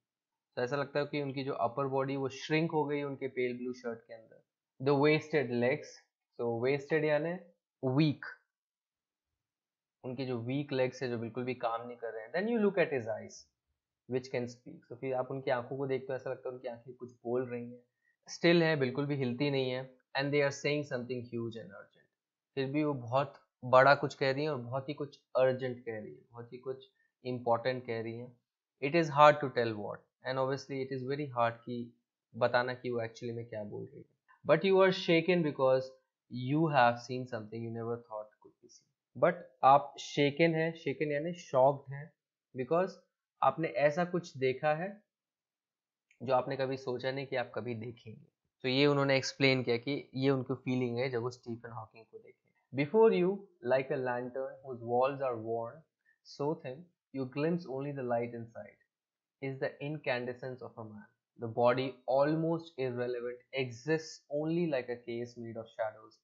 A: तो ऐसा लगता है कि उनकी जो अपर बॉडी वो श्रिंक हो गई उनके पेल ब्लू शर्ट के अंदर। The wasted legs, so wasted यानी वीक, उनके जो वीक लेग्स है जो बिल्कुल भी काम नहीं कर रहे हैं। Then you look at his eyes which can speak, तो फिर आप उनकी आंखों को देखते हो, ऐसा लगता है उनकी आंखें कुछ बोल रही हैं, स्टिल है, बिल्कुल भी हिलती नहीं है। And they are saying something huge and urgent, फिर भी वो बहुत बड़ा कुछ कह रही है और बहुत ही कुछ अर्जेंट कह रही है, बहुत ही कुछ इंपॉर्टेंट कह रही है। It is hard to tell what, and obviously it is very hard कि बताना कि वो एक्चुअली में क्या बोल रही है। But you are shaken because you have seen something you never thought could be seen. But आप शेकन है, शेकन यानी शॉक्ड है, बिकॉज आपने ऐसा कुछ देखा है जो आपने कभी सोचा नहीं कि आप कभी देखेंगे। तो ये उन्होंने एक्सप्लेन किया कि ये उनको फीलिंग है जब वो स्टीफन हॉकिंग को देखे। Before you like a lantern whose walls are worn so thin you glimpse only the light inside is the incandescence of a man. The body, almost irrelevant, exists only like a case made of shadows,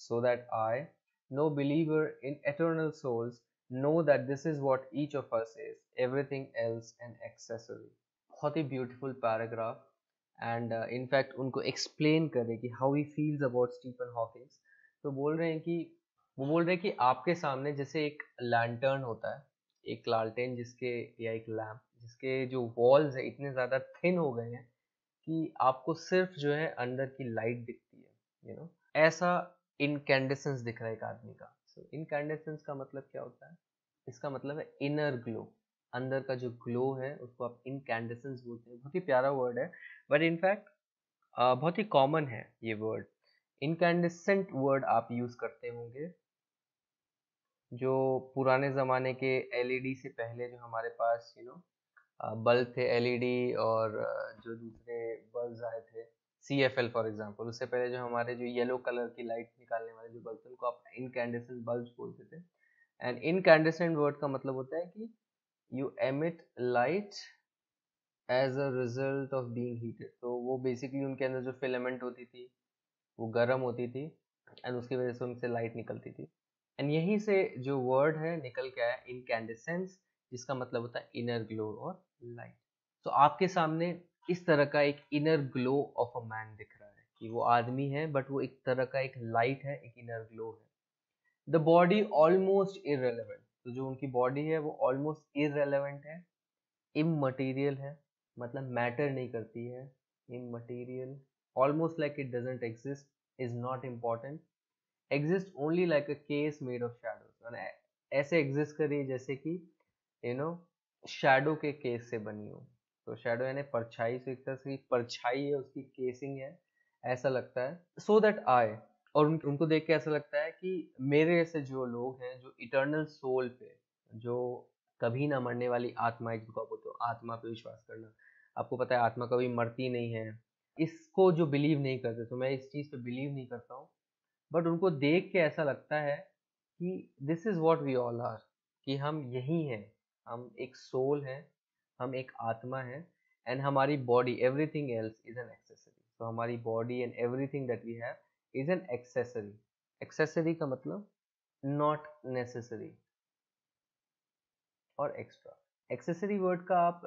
A: so that I, no believer in eternal souls, know that this is what each of us is, everything else an accessory. बहुत ही beautiful paragraph. And in fact उनको explain करे कि how he feels about Stephen Hawkins. तो बोल रहे हैं कि वो बोल रहे हैं कि आपके सामने जैसे एक लैंटर्न होता है, एक लालटेन जिसके, या एक लैम्प जिसके जो वॉल्स है इतने ज़्यादा थिन हो गए हैं कि आपको सिर्फ जो है अंदर की लाइट दिखती है, ऐसा इनकैंडेसेंस दिख रहा है एक आदमी का। सो इनकैंडेसेंस का मतलब क्या होता है? इसका मतलब है इनर ग्लो, अंदर का जो ग्लो है उसको आप इनकैंडेसेंस बोलते हैं। बहुत ही प्यारा वर्ड है, बट इनफैक्ट बहुत ही कॉमन है ये वर्ड। इनकैंडेसेंट वर्ड आप यूज करते होंगे जो पुराने ज़माने के एलईडी से पहले जो हमारे पास बल्ब थे एलईडी, और जो दूसरे बल्ब आए थे सीएफएल फॉर एग्जांपल, उससे पहले जो हमारे जो येलो कलर की लाइट निकालने वाले जो बल्ब थे उनको आप इनकैंडेसेंट बल्ब बोलते थे। एंड इनकैंडेसेंट वर्ड का मतलब होता है कि you emit light as a result of being heated. तो वो बेसिकली उनके अंदर जो फिलामेंट होती थी वो गर्म होती थी, एंड उसकी वजह से उनसे लाइट निकलती थी। एंड यहीं से जो वर्ड है निकल के आया इनकैंडेसेंस, जिसका मतलब होता है इनर ग्लो और लाइट। तो आपके सामने इस तरह का एक inner glow of a man दिख रहा है कि वो आदमी है बट वो एक तरह का एक लाइट है, एक इनर ग्लो है। द बॉडी ऑलमोस्ट इररेलेवेंट, तो जो उनकी बॉडी है वो ऑलमोस्ट इररेलेवेंट है, इममटीरियल है, मतलब मैटर नहीं करती है, immaterial, almost like it doesn't exist, is not important, exist only like a case made of shadows, ऐसे एग्जिस्ट करिए जैसे कि शैडो के केस से बनी हो। तो शैडो यानी परछाई, से एक तरह से परछाई है, उसकी केसिंग है, ऐसा लगता है। सो दैट आई, और उनको देख के ऐसा लगता है कि मेरे ऐसे जो लोग हैं जो इटर्नल सोल पे, जो कभी ना मरने वाली आत्मा, जिनको आप बोलते हो आत्मा पे विश्वास करना, आपको पता है आत्मा कभी मरती नहीं है, इसको जो बिलीव नहीं करते, तो मैं इस चीज़ पे बिलीव नहीं करता हूँ, बट उनको देख के ऐसा लगता है कि this is what we all are, कि हम यही हैं, हम एक सोल है, हम एक आत्मा है, एंड हमारी body everything else is an accessory. तो हमारी body and everything that we have is an accessory. Accessory का मतलब नॉट नेसेसरी और एक्स्ट्रा। एक्सेसरी वर्ड का आप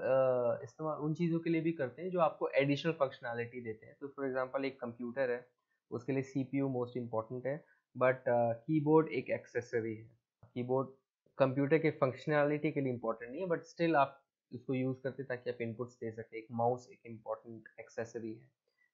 A: इस्तेमाल उन चीज़ों के लिए भी करते हैं जो आपको एडिशनल फंक्शनैलिटी देते हैं। तो फॉर एग्जांपल एक कंप्यूटर है, उसके लिए सीपीयू मोस्ट इम्पॉर्टेंट है, बट कीबोर्ड एक एक्सेसरी है। कीबोर्ड कंप्यूटर के फंक्शनैलिटी के लिए इम्पोर्टेंट नहीं है, बट स्टिल आप इसको यूज़ करते हैं ताकि आप इनपुट्स दे सकें। एक माउस एक इम्पॉर्टेंट एक्सेसरी है।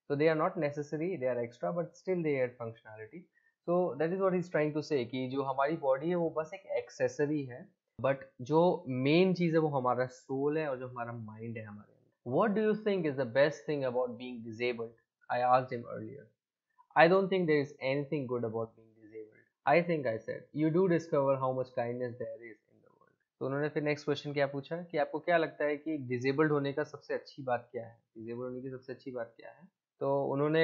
A: तो they are not necessary, they are extra, but still they add functionality. So that is what he is trying to say, कि जो हमारी बॉडी है वो बस एक एक्सेसरी है, बट जो मेन चीज है वो हमारा सोल है और जो हमारा माइंड है हमारे अंदर। What do you think is the best thing about being disabled? I asked him earlier. I don't think there is anything good about being disabled. I think I said, you do discover how much kindness there is in the world. तो उन्होंने फिर next question क्या पूछा कि आपको क्या लगता है कि डिसेबल्ड होने का सबसे अच्छी बात क्या है? डिसेबल्ड होने की सबसे अच्छी बात क्या है? तो उन्होंने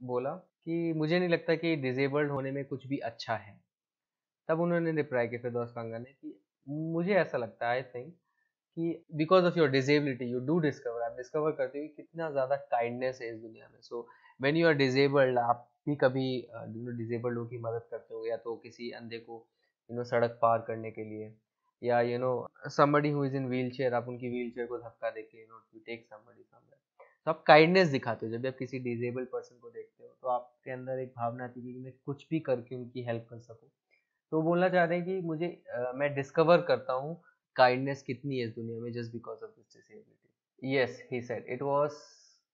A: बोला कि मुझे नहीं लगता कि डिसेबल्ड होने में कुछ भी अच्छा है। तब उन्होंने रिप्लाई किया फिरदौस कांगा ने कि मुझे ऐसा लगता है, आई थिंक, कि because of your disability you do discover, आप डिस्कवर करते हो कि कितना ज़्यादा काइंडनेस है इस दुनिया में। So when you are disabled, आप भी कभी डिजेबल्ड लोगों की मदद करते हो, या तो किसी अंधे को सड़क पार करने के लिए, या somebody who is in wheel chair, आप उनकी व्हील चेयर को धक्का देके यू टेक समबडी समवेयर। तो आप काइंडनेस दिखाते हो। जब भी आप किसी डिजेबल्ड पर्सन को देखते हो तो आपके अंदर एक भावना आती है कि मैं कुछ भी करके उनकी हेल्प कर सकूं। तो बोलना चाह रहे हैं कि मैं डिस्कवर करता हूँ काइंडनेस कितनी है इस दुनिया में, just because of this disability. Yes he said it was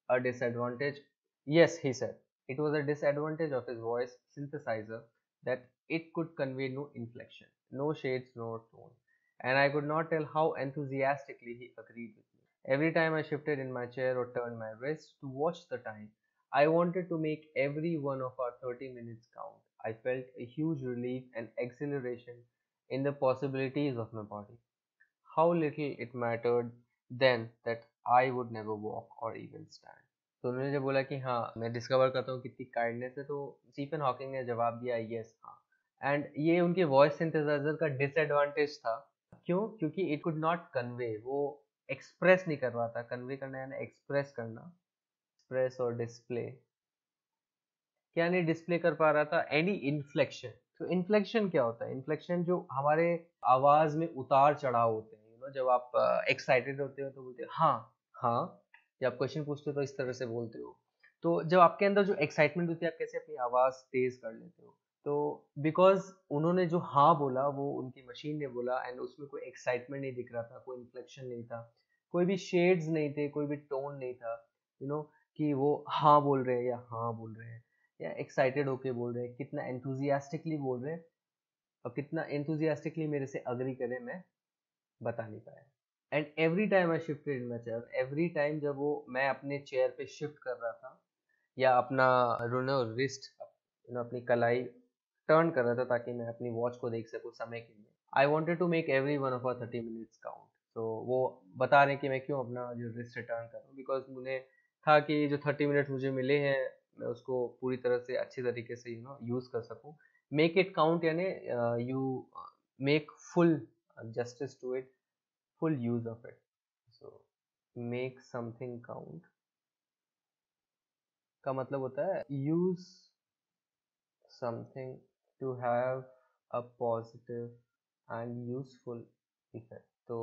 A: a disadvantage. Yes he said it was a disadvantage of his voice synthesiser that it could convey no inflection, no shades, no tone, and I could not tell how enthusiastically he agreed with me. Every time I shifted in my chair or turned my wrist to watch the time, I wanted to make every one of our 30 minutes count. I felt a huge relief and exhilaration in the possibilities of my body. How little it mattered then that I would never walk or even stand. तो उन्होंने जब बोला कि हाँ मैं discover करता हूँ कितनी काइंडनेस है, तो स्टीफन हॉकिंग ने जवाब दिया यस हाँ। एंड ये उनके वॉइस सिंथेसाइजर का डिसएडवांटेज था। क्यों? क्योंकि इट कुड नॉट कन्वे, वो एक्सप्रेस नहीं कर पाता। कन्वे करना यानी एक्सप्रेस करना, एक्सप्रेस और डिस्प्ले, क्या नहीं डिस्प्ले कर पा रहा था एनी इन्फ्लेक्शन। तो इन्फ्लेक्शन क्या होता है? इन्फ्लेक्शन जो हमारे आवाज में उतार चढ़ाव होते हैं, जब आप एक्साइटेड होते हो तो बोलते हो हाँ हाँ, या आप क्वेश्चन पूछते हो तो इस तरह से बोलते हो। तो जब आपके अंदर जो एक्साइटमेंट होती है, आप कैसे अपनी आवाज़ तेज़ कर लेते हो। तो बिकॉज़ उन्होंने जो हाँ बोला वो उनकी मशीन ने बोला, एंड उसमें कोई एक्साइटमेंट नहीं दिख रहा था, कोई इन्फ्लेक्शन नहीं था, कोई भी शेड्स नहीं थे, कोई भी टोन नहीं था, कि वो हाँ बोल रहे हैं या हाँ बोल रहे हैं, या एक्साइटेड होके बोल रहे हैं, कितना एंथुजियास्टिकली बोल रहे हैं, और कितना एंथुजियास्टिकली मेरे से अग्री करें, मैं बता नहीं पाया। And every time I shifted in my chair, every time जब वो मैं अपने चेयर पे शिफ्ट कर रहा था, या अपना रिस्ट, अपनी कलाई टर्न कर रहा था ताकि मैं अपनी वॉच को देख सकूं समय के लिए, I wanted to make every one of 30 minutes count. तो वो बता रहे हैं कि मैं क्यों अपना जो रिस्ट टर्न कर रहा हूँ, बिकॉज मुझे था कि जो 30 मिनट्स मुझे मिले हैं, मैं उसको पूरी तरह से अच्छी तरीके से यूज कर सकूं। मेक इट काउंट यानी you make full justice to it, full use of it. So make something count का मतलब होता है use something to have a positive and useful effect. तो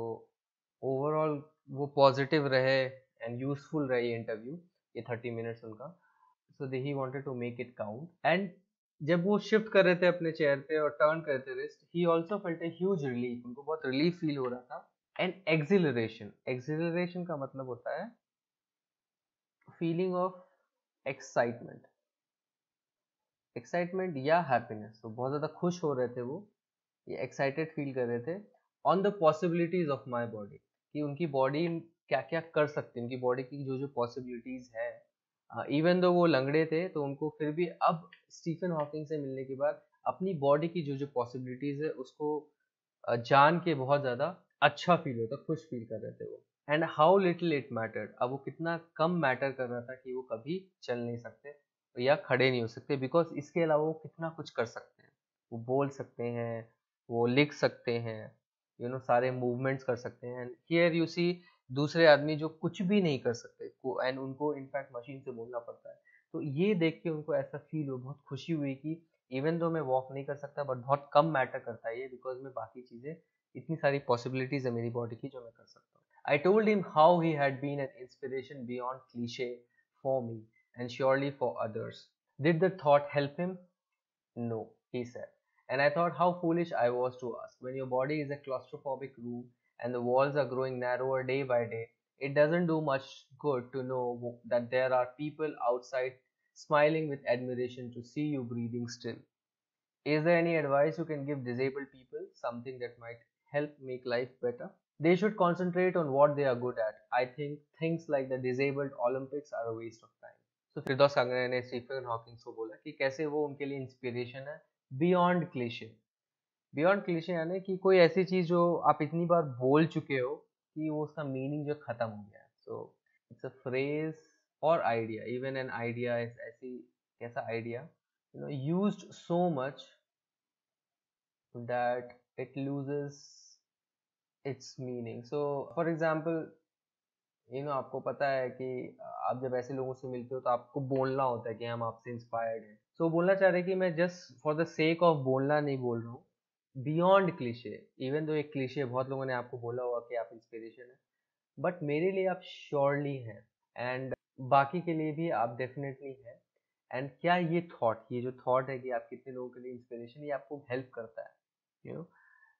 A: ओवरऑल वो पॉजिटिव रहे एंड यूजफुल रहे ये इंटरव्यू, ये 30 मिनट्स उनका। So they he wanted to make it count. And जब वो शिफ्ट कर रहे थे अपने चेयर पे और टर्न कर रहे थे wrist, he also felt a huge relief, उनको बहुत रिलीफ फील हो रहा था। एंड एक्सिलरेशन, एक्सिलरेशन का मतलब होता है फीलिंग ऑफ एक्साइटमेंट, एक्साइटमेंट या हैप्पीनेस। तो बहुत ज़्यादा खुश हो रहे थे वो, ये एक्साइटेड फील कर रहे थे on the possibilities of my body, कि उनकी बॉडी क्या क्या कर सकती है, उनकी बॉडी की जो जो पॉसिबिलिटीज है। इवन दो वो लंगड़े थे तो उनको फिर भी अब स्टीफन हॉकिंग से मिलने के बाद अपनी बॉडी की जो जो पॉसिबिलिटीज है उसको जान के बहुत ज़्यादा अच्छा फील होता, खुश फील कर रहे थे वो। And how little it mattered, अब वो कितना कम मैटर कर रहा था कि वो कभी चल नहीं सकते या खड़े नहीं हो सकते, बिकॉज इसके अलावा वो कितना कुछ कर सकते हैं। वो बोल सकते हैं, वो लिख सकते हैं, सारे मूवमेंट्स कर सकते हैं। एंड हियर यू सी दूसरे आदमी जो कुछ भी नहीं कर सकते, एंड उनको इनफैक्ट मशीन से बोलना पड़ता है। तो ये देख के उनको ऐसा फील हो, बहुत खुशी हुई कि इवन दो मैं वॉक नहीं कर सकता बट बहुत कम मैटर करता है ये, बिकॉज मैं बाकी चीज़ें, इतनी सारी पॉसिबिलिटीज है मेरी बॉडी की जो मैं कर सकता हूँ। I told him how he had been an inspiration beyond cliche for me and surely for others. Did the thought help him? No, he said. And I thought how foolish I was to ask. When your body is a claustrophobic room and the walls are growing narrower day by day, it doesn't do much good to know that there are people outside smiling with admiration to see you breathing still. Is there any advice you can give disabled people? Something that might help make life better? They should concentrate on what they are good at. I think things like the disabled Olympics are a waste of time. तो फिरदौस कांगड़ा ने Stephen Hawkins को बोला कि कैसे वो उनके लिए inspiration है बियॉन्ड क्लीशे। बियॉन्ड क्लीशे यानी कि कोई ऐसी चीज जो आप इतनी बार बोल चुके हो कि वो उसका मीनिंग जो खत्म हो गया है। सो इट्स अ फ्रेज और idea, even an idea is ऐसी, कैसा idea used so much that it loses its meaning. So for example, आपको पता है कि आप जब ऐसे लोगों से मिलते हो तो आपको बोलना होता है कि हम आपसे इंस्पायर्ड हैं। सो बोलना चाह रहे हैं कि मैं just for the sake of बोलना नहीं बोल रहा हूँ, बियॉन्ड क्लीशे। इवन दो एक क्लीशे बहुत लोगों ने आपको बोला होगा कि आप इंस्पिरेशन है, बट मेरे लिए आप श्योरली हैं, एंड बाकी के लिए भी आप डेफिनेटली हैं। एंड क्या ये थॉट, ये जो थॉट है कि आप कितने लोगों के लिए इंस्पिरेशन, ये आपको हेल्प करता है?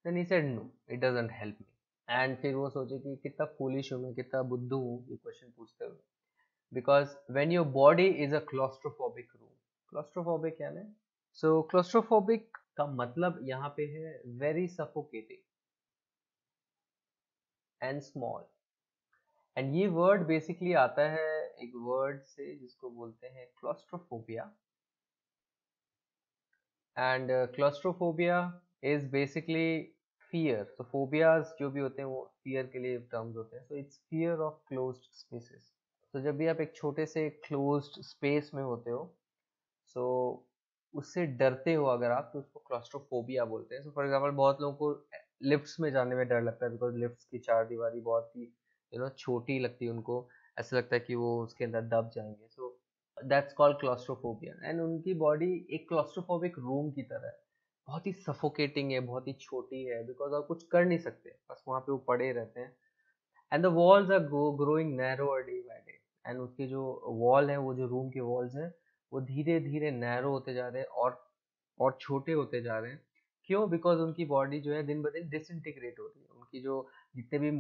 A: Then he said no, it doesn't help me. And फिर वो सोचे कि कितना फूलिश हूँ मैं, कितना बुद्धू हूँ ये क्वेश्चन पूछते हुए। Because when your body is a claustrophobic room, claustrophobic यानी, सो क्लॉस्ट्रोफोबिक का मतलब यहाँ पे है very suffocating and small. And ये वर्ड बेसिकली आता है एक वर्ड से जिसको बोलते हैं claustrophobia. And claustrophobia is basically fear. तो फोबियाज जो भी होते हैं वो फियर के लिए टर्म्स होते हैं। So it's fear of closed spaces. तो जब भी आप एक छोटे से क्लोज्ड स्पेस में होते हो, सो उससे डरते हो अगर आप, तो उसको क्लॉस्ट्रोफोबिया बोलते हैं। सो फॉर एग्जांपल बहुत लोगों को लिफ्ट्स में जाने में डर लगता है, बिकॉज लिफ्ट्स की चार दीवारी बहुत ही छोटी लगती है उनको, ऐसा लगता है कि वो उसके अंदर दब जाएंगे। सो दैट्स कॉल्ड क्लॉस्ट्रोफोबिया। एंड उनकी बॉडी एक क्लॉस्ट्रोफोबिक रूम की तरह है, बहुत ही सफोकेटिंग है, बहुत ही छोटी है, बिकॉज आप कुछ कर नहीं सकते, बस वहाँ पे वो पड़े रहते हैं। And the walls are growing narrower day by day. And उसके जो वॉल है, वो जो रूम के वॉल्स हैं, वो धीरे धीरे नैरो होते जा रहे हैं और छोटे होते जा रहे हैं। क्यों? बिकॉज उनकी बॉडी जो है दिन ब दिन डिसइंटीग्रेट हो रही है, उनकी जो जितने भी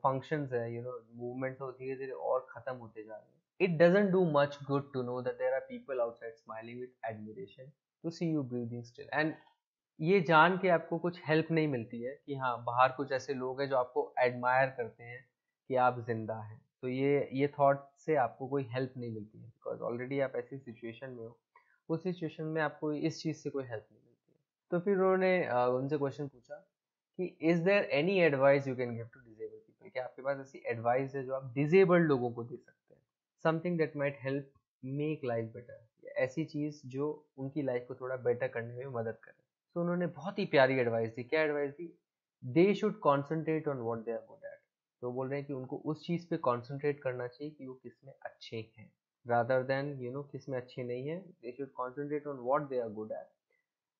A: फंक्शंस है, मूवमेंट्स, वो धीरे धीरे और खत्म होते जा रहे हैं। It doesn't do much good to know that there are people outside smiling with admiration to see you breathing still. And ये जान के आपको कुछ हेल्प नहीं मिलती है कि हाँ, बाहर कुछ ऐसे लोग हैं जो आपको एडमायर करते हैं कि आप जिंदा हैं। तो ये थॉट से आपको कोई हेल्प नहीं मिलती है, बिकॉज ऑलरेडी आप ऐसी सिचुएशन में हो। उस सिचुएशन में आपको इस चीज़ से कोई हेल्प नहीं मिलती है। तो फिर उन्होंने उनसे क्वेश्चन पूछा कि is there any advice you can give to disable people, क्या आपके पास ऐसी एडवाइस है जो आप डिजेबल्ड लोगों को दे सकते हैं, something that might help make life better, ऐसी चीज़ जो उनकी लाइफ को थोड़ा बेटर करने में मदद करे। तो उन्होंने बहुत ही प्यारी एडवाइस दी। क्या एडवाइस दी? They should concentrate on what they are good at. तो बोल रहे हैं कि उनको उस चीज़ पे कॉन्सेंट्रेट करना चाहिए कि वो किस में अच्छे हैं, रादर देन किस में अच्छे नहीं है। They should concentrate on what they are good at.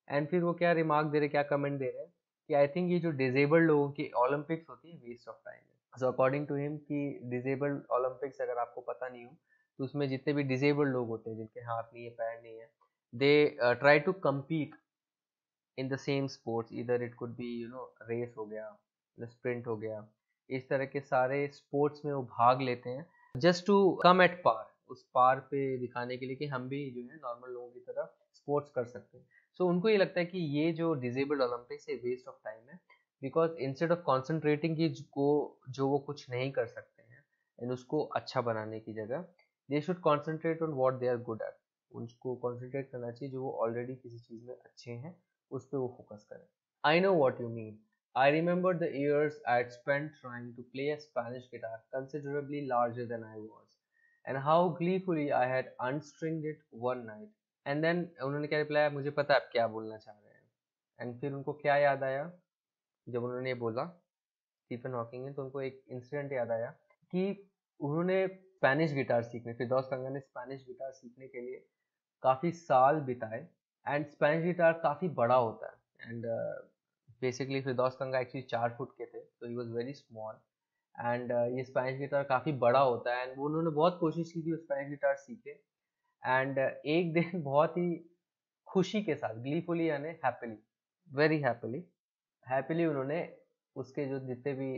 A: And फिर वो क्या रिमार्क दे रहे, क्या कमेंट दे रहे हैं कि आई थिंक ये जो डिजेबल्ड लोगों की ओलंपिक्स होती है, वेस्ट ऑफ टाइम है। सो अकॉर्डिंग टू हिम कि डिजेबल्ड ओलंपिक्स, अगर आपको पता नहीं हो, तो उसमें जितने भी डिजेबल्ड लोग होते हैं, जिनके हाथ नहीं है, पैर नहीं है, they try to compete in the same sports. इधर इट कुड बी रेस हो गया, स्प्रिंट हो गया, इस तरह के सारे स्पोर्ट्स में वो भाग लेते हैं just to come at par, उस पार पे दिखाने के लिए कि हम भी जो है नॉर्मल लोगों की तरह स्पोर्ट्स कर सकते हैं। सो उनको ये लगता है कि ये जो डिजेबल्ड ओलंपिक्स है, वेस्ट ऑफ टाइम है, बिकॉज इंस्टेड ऑफ कॉन्सेंट्रेटिंग कि जो वो कुछ नहीं कर सकते हैं एंड उसको अच्छा बनाने की जगह, they should concentrate on what they are good at. उनको कॉन्सेंट्रेट करना चाहिए जो वो ऑलरेडी किसी चीज़ में अच्छे हैं, उस पर वो फोकस करें। I know what you mean. I remember the years I had spent trying to play a Spanish guitar considerably larger than I was, and how gleefully I had unstringed it one night. And then उन्होंने क्या reply, मुझे पता है आप क्या बोलना चाह रहे हैं। एंड फिर उनको क्या याद आया जब उन्होंने ये बोला, स्टीफन हॉकिंग ने, तो उनको एक इंसिडेंट याद आया कि उन्होंने स्पेनिश गिटार सीखने, फिरदौस कंगा ने स्पेनिश गिटार सीखने के लिए काफ़ी साल बिताए। एंड स्पेनिश गिटार काफ़ी बड़ा होता है, and basically Firdaus Kanga actually 4 foot के थे, तो he was very small. And ये स्पेनिश गिटार काफ़ी बड़ा होता है, एंड वो उन्होंने बहुत कोशिश की थी वो स्पेनिश गिटार सीखे। एंड एक दिन बहुत ही खुशी के साथ, ग्लीफुली यानी हैप्पीली, वेरी हैप्पीली, उन्होंने उसके जो जितने भी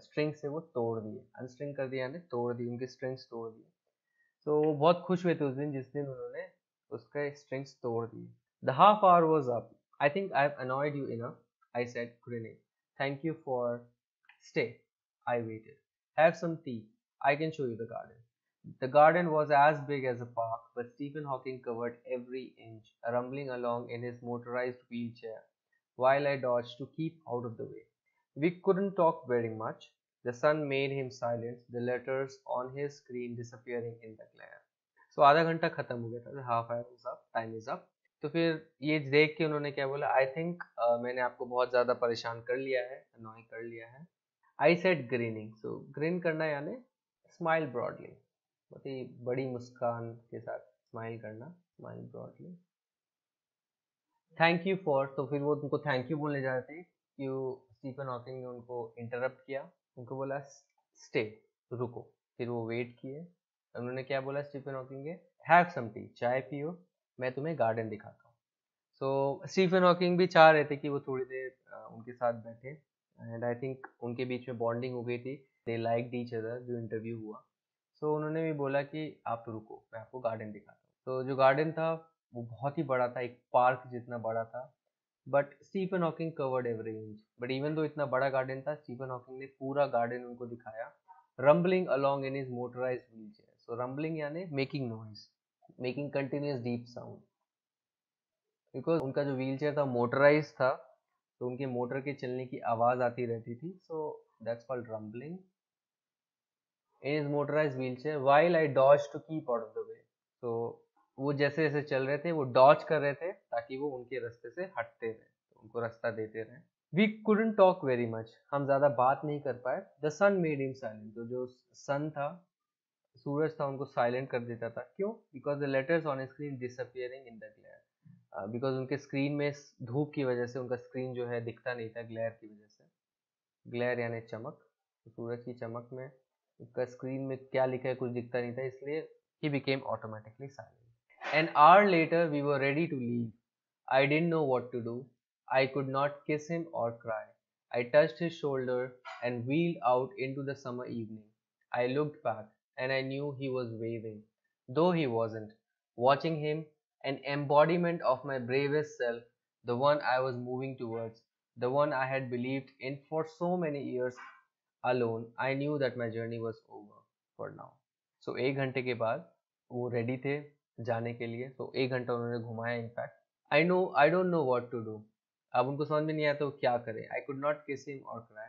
A: स्ट्रिंग्स थे वो तोड़ दिए, अनस्ट्रिंग कर दिया, यानी तोड़ दी, उनके स्ट्रिंग्स तोड़ दिए। तो वो बहुत खुश हुए थे उस दिन, जिस दिन उन्होंने उसके स्ट्रिंग्स तोड़ दिए। The half hour was up. I think I have annoyed you enough, I said grinning. Thank you for stay. I waited. Have some tea. I can show you the garden. The garden was as big as a park, but Stephen Hawking covered every inch, rumbling along in his motorized wheelchair, while I dodged to keep out of the way. We couldn't talk very much. The sun made him silent, the letters on his screen disappearing in the glare. So आधा घंटा खत्म हो गया था, half hour is up, time is up. तो फिर ये देख के उन्होंने क्या बोला, आई थिंक मैंने आपको बहुत ज़्यादा परेशान कर लिया है, अनॉय कर लिया है। I said grinning. So green करना यानी स्माइल ब्रॉडली, बहुत ही बड़ी मुस्कान के साथ स्माइल करना, smile broadly. Thank you for, तो फिर वो उनको थैंक यू बोलने जा रहे थे कि स्टीफन हॉकिंग ने उनको इंटरप्ट किया, उनको बोला स्टे, रुको। फिर वो वेट किए, उन्होंने क्या बोला स्टीफन हॉकिंग के, हैव सम टी, चाय पियो, मैं तुम्हें गार्डन दिखाता हूँ। सो स्टीफन हॉकिंग भी चाह रहे थे कि वो थोड़ी देर उनके साथ बैठे, एंड आई थिंक उनके बीच में बॉन्डिंग हो गई थी, दे लाइक्ड ईच अदर, जो इंटरव्यू हुआ। सो उन्होंने भी बोला कि आप रुको, मैं आपको गार्डन दिखाता हूँ। तो जो गार्डन था वो बहुत ही बड़ा था, एक पार्क जितना बड़ा था, but Stephen Hawking covered every inch. But even though इतना बड़ा गार्डन था, स्टीफन हॉकिंग ने पूरा गार्डन उनको दिखाया, rumbling along in his motorised wheelchair. So rumbling यानी making noise, making continuous deep sound, because उनका जो व्हीलचेयर था मोटराइज था, तो उनके मोटर के चलने की आवाज आती रहती थी। So that's called rumbling in his motorised wheelchair while I dodge to keep out of the way. तो वो जैसे जैसे चल रहे थे वो डॉज कर रहे थे ताकि वो उनके रास्ते से हटते रहे, तो उनको रास्ता देते रहे। We couldn't talk very much, हम ज्यादा बात नहीं कर पाए। The sun made him silent, तो जो सन था, सूरज था, उनको साइलेंट कर देता था। क्यों? Because the letters on screen disappearing in the glare, because उनके स्क्रीन में धूप की वजह से उनका स्क्रीन जो है दिखता नहीं था, ग्लेयर की वजह से। ग्लेयर यानी चमक, तो सूरज की चमक में उसका स्क्रीन में क्या लिखा है कुछ दिखता नहीं था, इसलिए he became automatically silent. An hour later we were ready to leave. I didn't know what to do. I could not kiss him or cry. I touched his shoulder and wheeled out into the summer evening. I looked back and I knew he was waving, though he wasn't. Watching him, an embodiment of my bravest self, the one I was moving towards, the one I had believed in for so many years alone, I knew that my journey was over for now. So 1 घंटे के बाद वो ready थे जाने के लिए, तो 1 घंटा उन्होंने घुमाया in fact. I don't know what to do. अब उनको समझ में नहीं आया तो क्या करें. I could not kiss him और क्राई.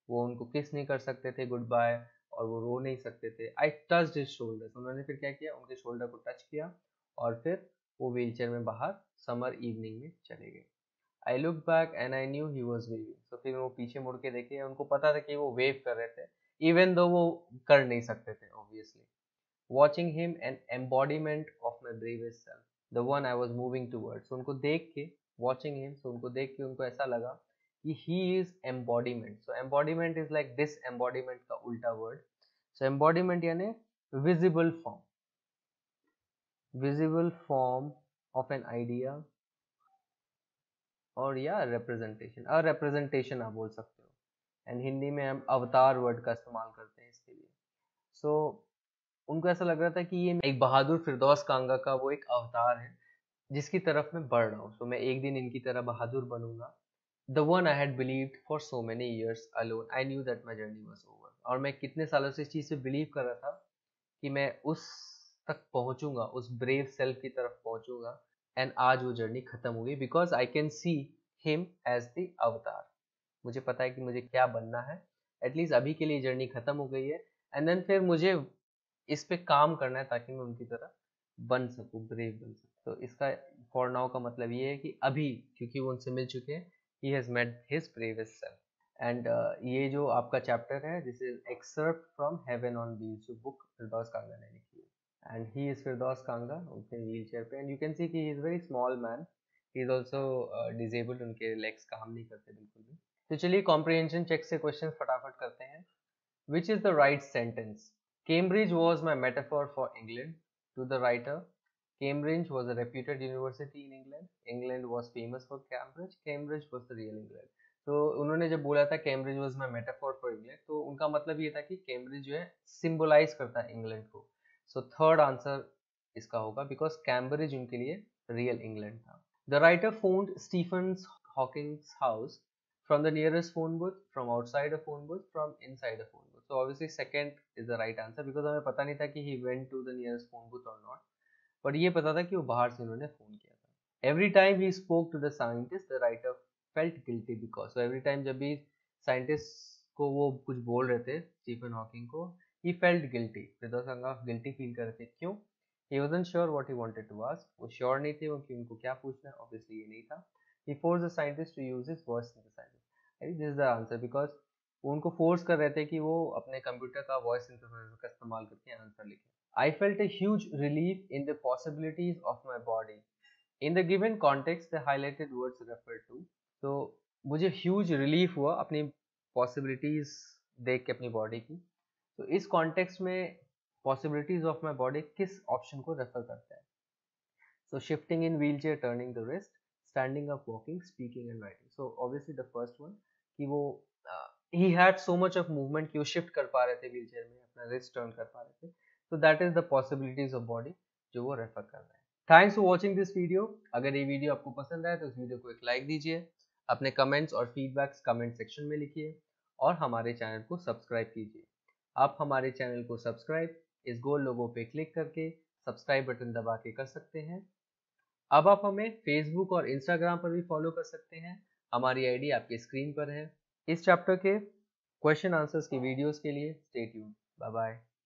A: वो उनको किस नहीं कर सकते थे गुड बाय, और वो रो नहीं सकते थे. आई टच्ड हिज शोल्डर्स. उन्होंने फिर क्या किया, उनके शोल्डर को टच किया और फिर वो व्हीलचेयर में बाहर समर इवनिंग में चले गए. I look back and I knew he was waving. तो फिर वो पीछे मुड़ के देखे, उनको पता था कि वो वेव कर रहे थे, इवन दो वो कर नहीं सकते थे obviously. Watching him an embodiment of my bravest self, the one I was moving towards. उनको देख के, वॉचिंग हिम, सो उनको देख के उनको ऐसा लगा कि he is embodiment. So embodiment is like disembodiment का उल्टा वर्ड. सो एम्बॉडीमेंट यानी visible form, visible form of an idea, और या रिप्रेजेंटेशन, रिप्रेजेंटेशन आप बोल सकते हो. एंड हिंदी में हम अवतार वर्ड का इस्तेमाल करते हैं इसके लिए. सो उनको ऐसा लग रहा था कि ये एक बहादुर फिरदौस कांगा का वो एक अवतार है जिसकी तरफ मैं बढ़ रहा हूँ. सो मैं एक दिन इनकी तरह बहादुर बनूंगा. The one I had believed for so many years alone, I knew that my journey was over. और मैं कितने सालों से इस चीज़ से बिलीव कर रहा था कि मैं उस तक पहुंचूंगा, उस ब्रेव सेल्फ की तरफ पहुंचूंगा. एंड आज वो जर्नी खत्म हो गई, because I can see him as the avatar. मुझे पता है कि मुझे क्या बनना है. एटलीस्ट अभी के लिए जर्नी खत्म हो गई है. एंड देन फिर मुझे इस पे काम करना है ताकि मैं उनकी तरह बन सकूं, ब्रेव बन सकूं. तो इसका फॉर नाउ का मतलब ये है कि अभी, क्योंकि वो उनसे मिल चुके हैं, he has met his bravest self. And ये जो आपका चैप्टर है, this is excerpt from Heaven on Wheels, जो बुक फिरदौस कांगा ने लिखी है. And he is Firdaus Kanga, उनके व्हील चेयर पे. एंड यू कैन सी कि he is very small man. He is also disabled, उनके लेग्स काम नहीं करते बिल्कुल भी. तो चलिए कॉम्प्रिहेंशन चेक से क्वेश्चन फटाफट करते हैं. Which is the right sentence? Cambridge was my metaphor for England. To the writer, Cambridge was a reputed university in England. England was famous for Cambridge. Cambridge was the real England. तो उन्होंने जब बोला था Cambridge was my metaphor for England, तो उनका मतलब ये था कि कैम्ब्रिज जो है सिंबलाइज करता है इंग्लैंड को. सो थर्ड आंसर इसका होगा, बिकॉज कैम्ब्रिज उनके लिए रियल इंग्लैंड था. The writer phoned Stephen Hawking's house from the nearest phone booth, from outside a phone booth, from inside a phone booth. So obviously second is the right answer, because हमें पता नहीं था कि he went to the nearest phone booth or not, but ये पता था कि वो बाहर से उन्होंने फोन किया था. Every time he spoke to the scientist, the writer felt guilty because. So every time जब भी साइंटिस्ट को वो कुछ बोल रहे थे स्टीफन हॉकिंग को, he felt guilty. Firdaus Kanga guilty feel कर रहे थे. क्यों? He wasn't sure what he wanted to ask. वो श्योर नहीं थे वो कि उनको क्या पूछना है. ऑब्वियसली ये नहीं था. He forced the scientist to use his voice synthesizer. This is the answer, because उनको फोर्स कर रहे थे कि वो अपने कंप्यूटर का वॉइस सिंथेसाइजर का इस्तेमाल करके आंसर लिखें. I felt a huge relief in the possibilities of my body. In the given context the highlighted words refer to. तो मुझे ह्यूज रिलीफ हुआ अपनी पॉसिबिलिटीज देख के अपनी बॉडी की. तो इस कॉन्टेक्स्ट में पॉसिबिलिटीज ऑफ माई बॉडी किस ऑप्शन को रेफर करता है? So shifting in wheel chair, turning the wrist, standing up, walking, speaking and writing. So obviously the first one, कि वो he had so much of movement कि वो shift कर पा रहे थे व्हील चेयर में, अपना wrist turn कर पा रहे थे. So that is the possibilities of body जो वो रेफर कर रहे हैं. Thanks for watching this video. अगर ये वीडियो आपको पसंद आए तो इस वीडियो को एक लाइक दीजिए, अपने कमेंट्स और फीडबैक्स कमेंट सेक्शन में लिखिए, और हमारे चैनल को सब्सक्राइब कीजिए. आप हमारे चैनल को सब्सक्राइब इस गोल लोगो पे क्लिक करके सब्सक्राइब बटन दबा के कर सकते हैं. अब आप हमें फेसबुक और इंस्टाग्राम पर भी फॉलो कर सकते हैं. हमारी आईडी आपके स्क्रीन पर है. इस चैप्टर के क्वेश्चन आंसर्स की वीडियोस के लिए स्टे ट्यून्ड. Bye bye.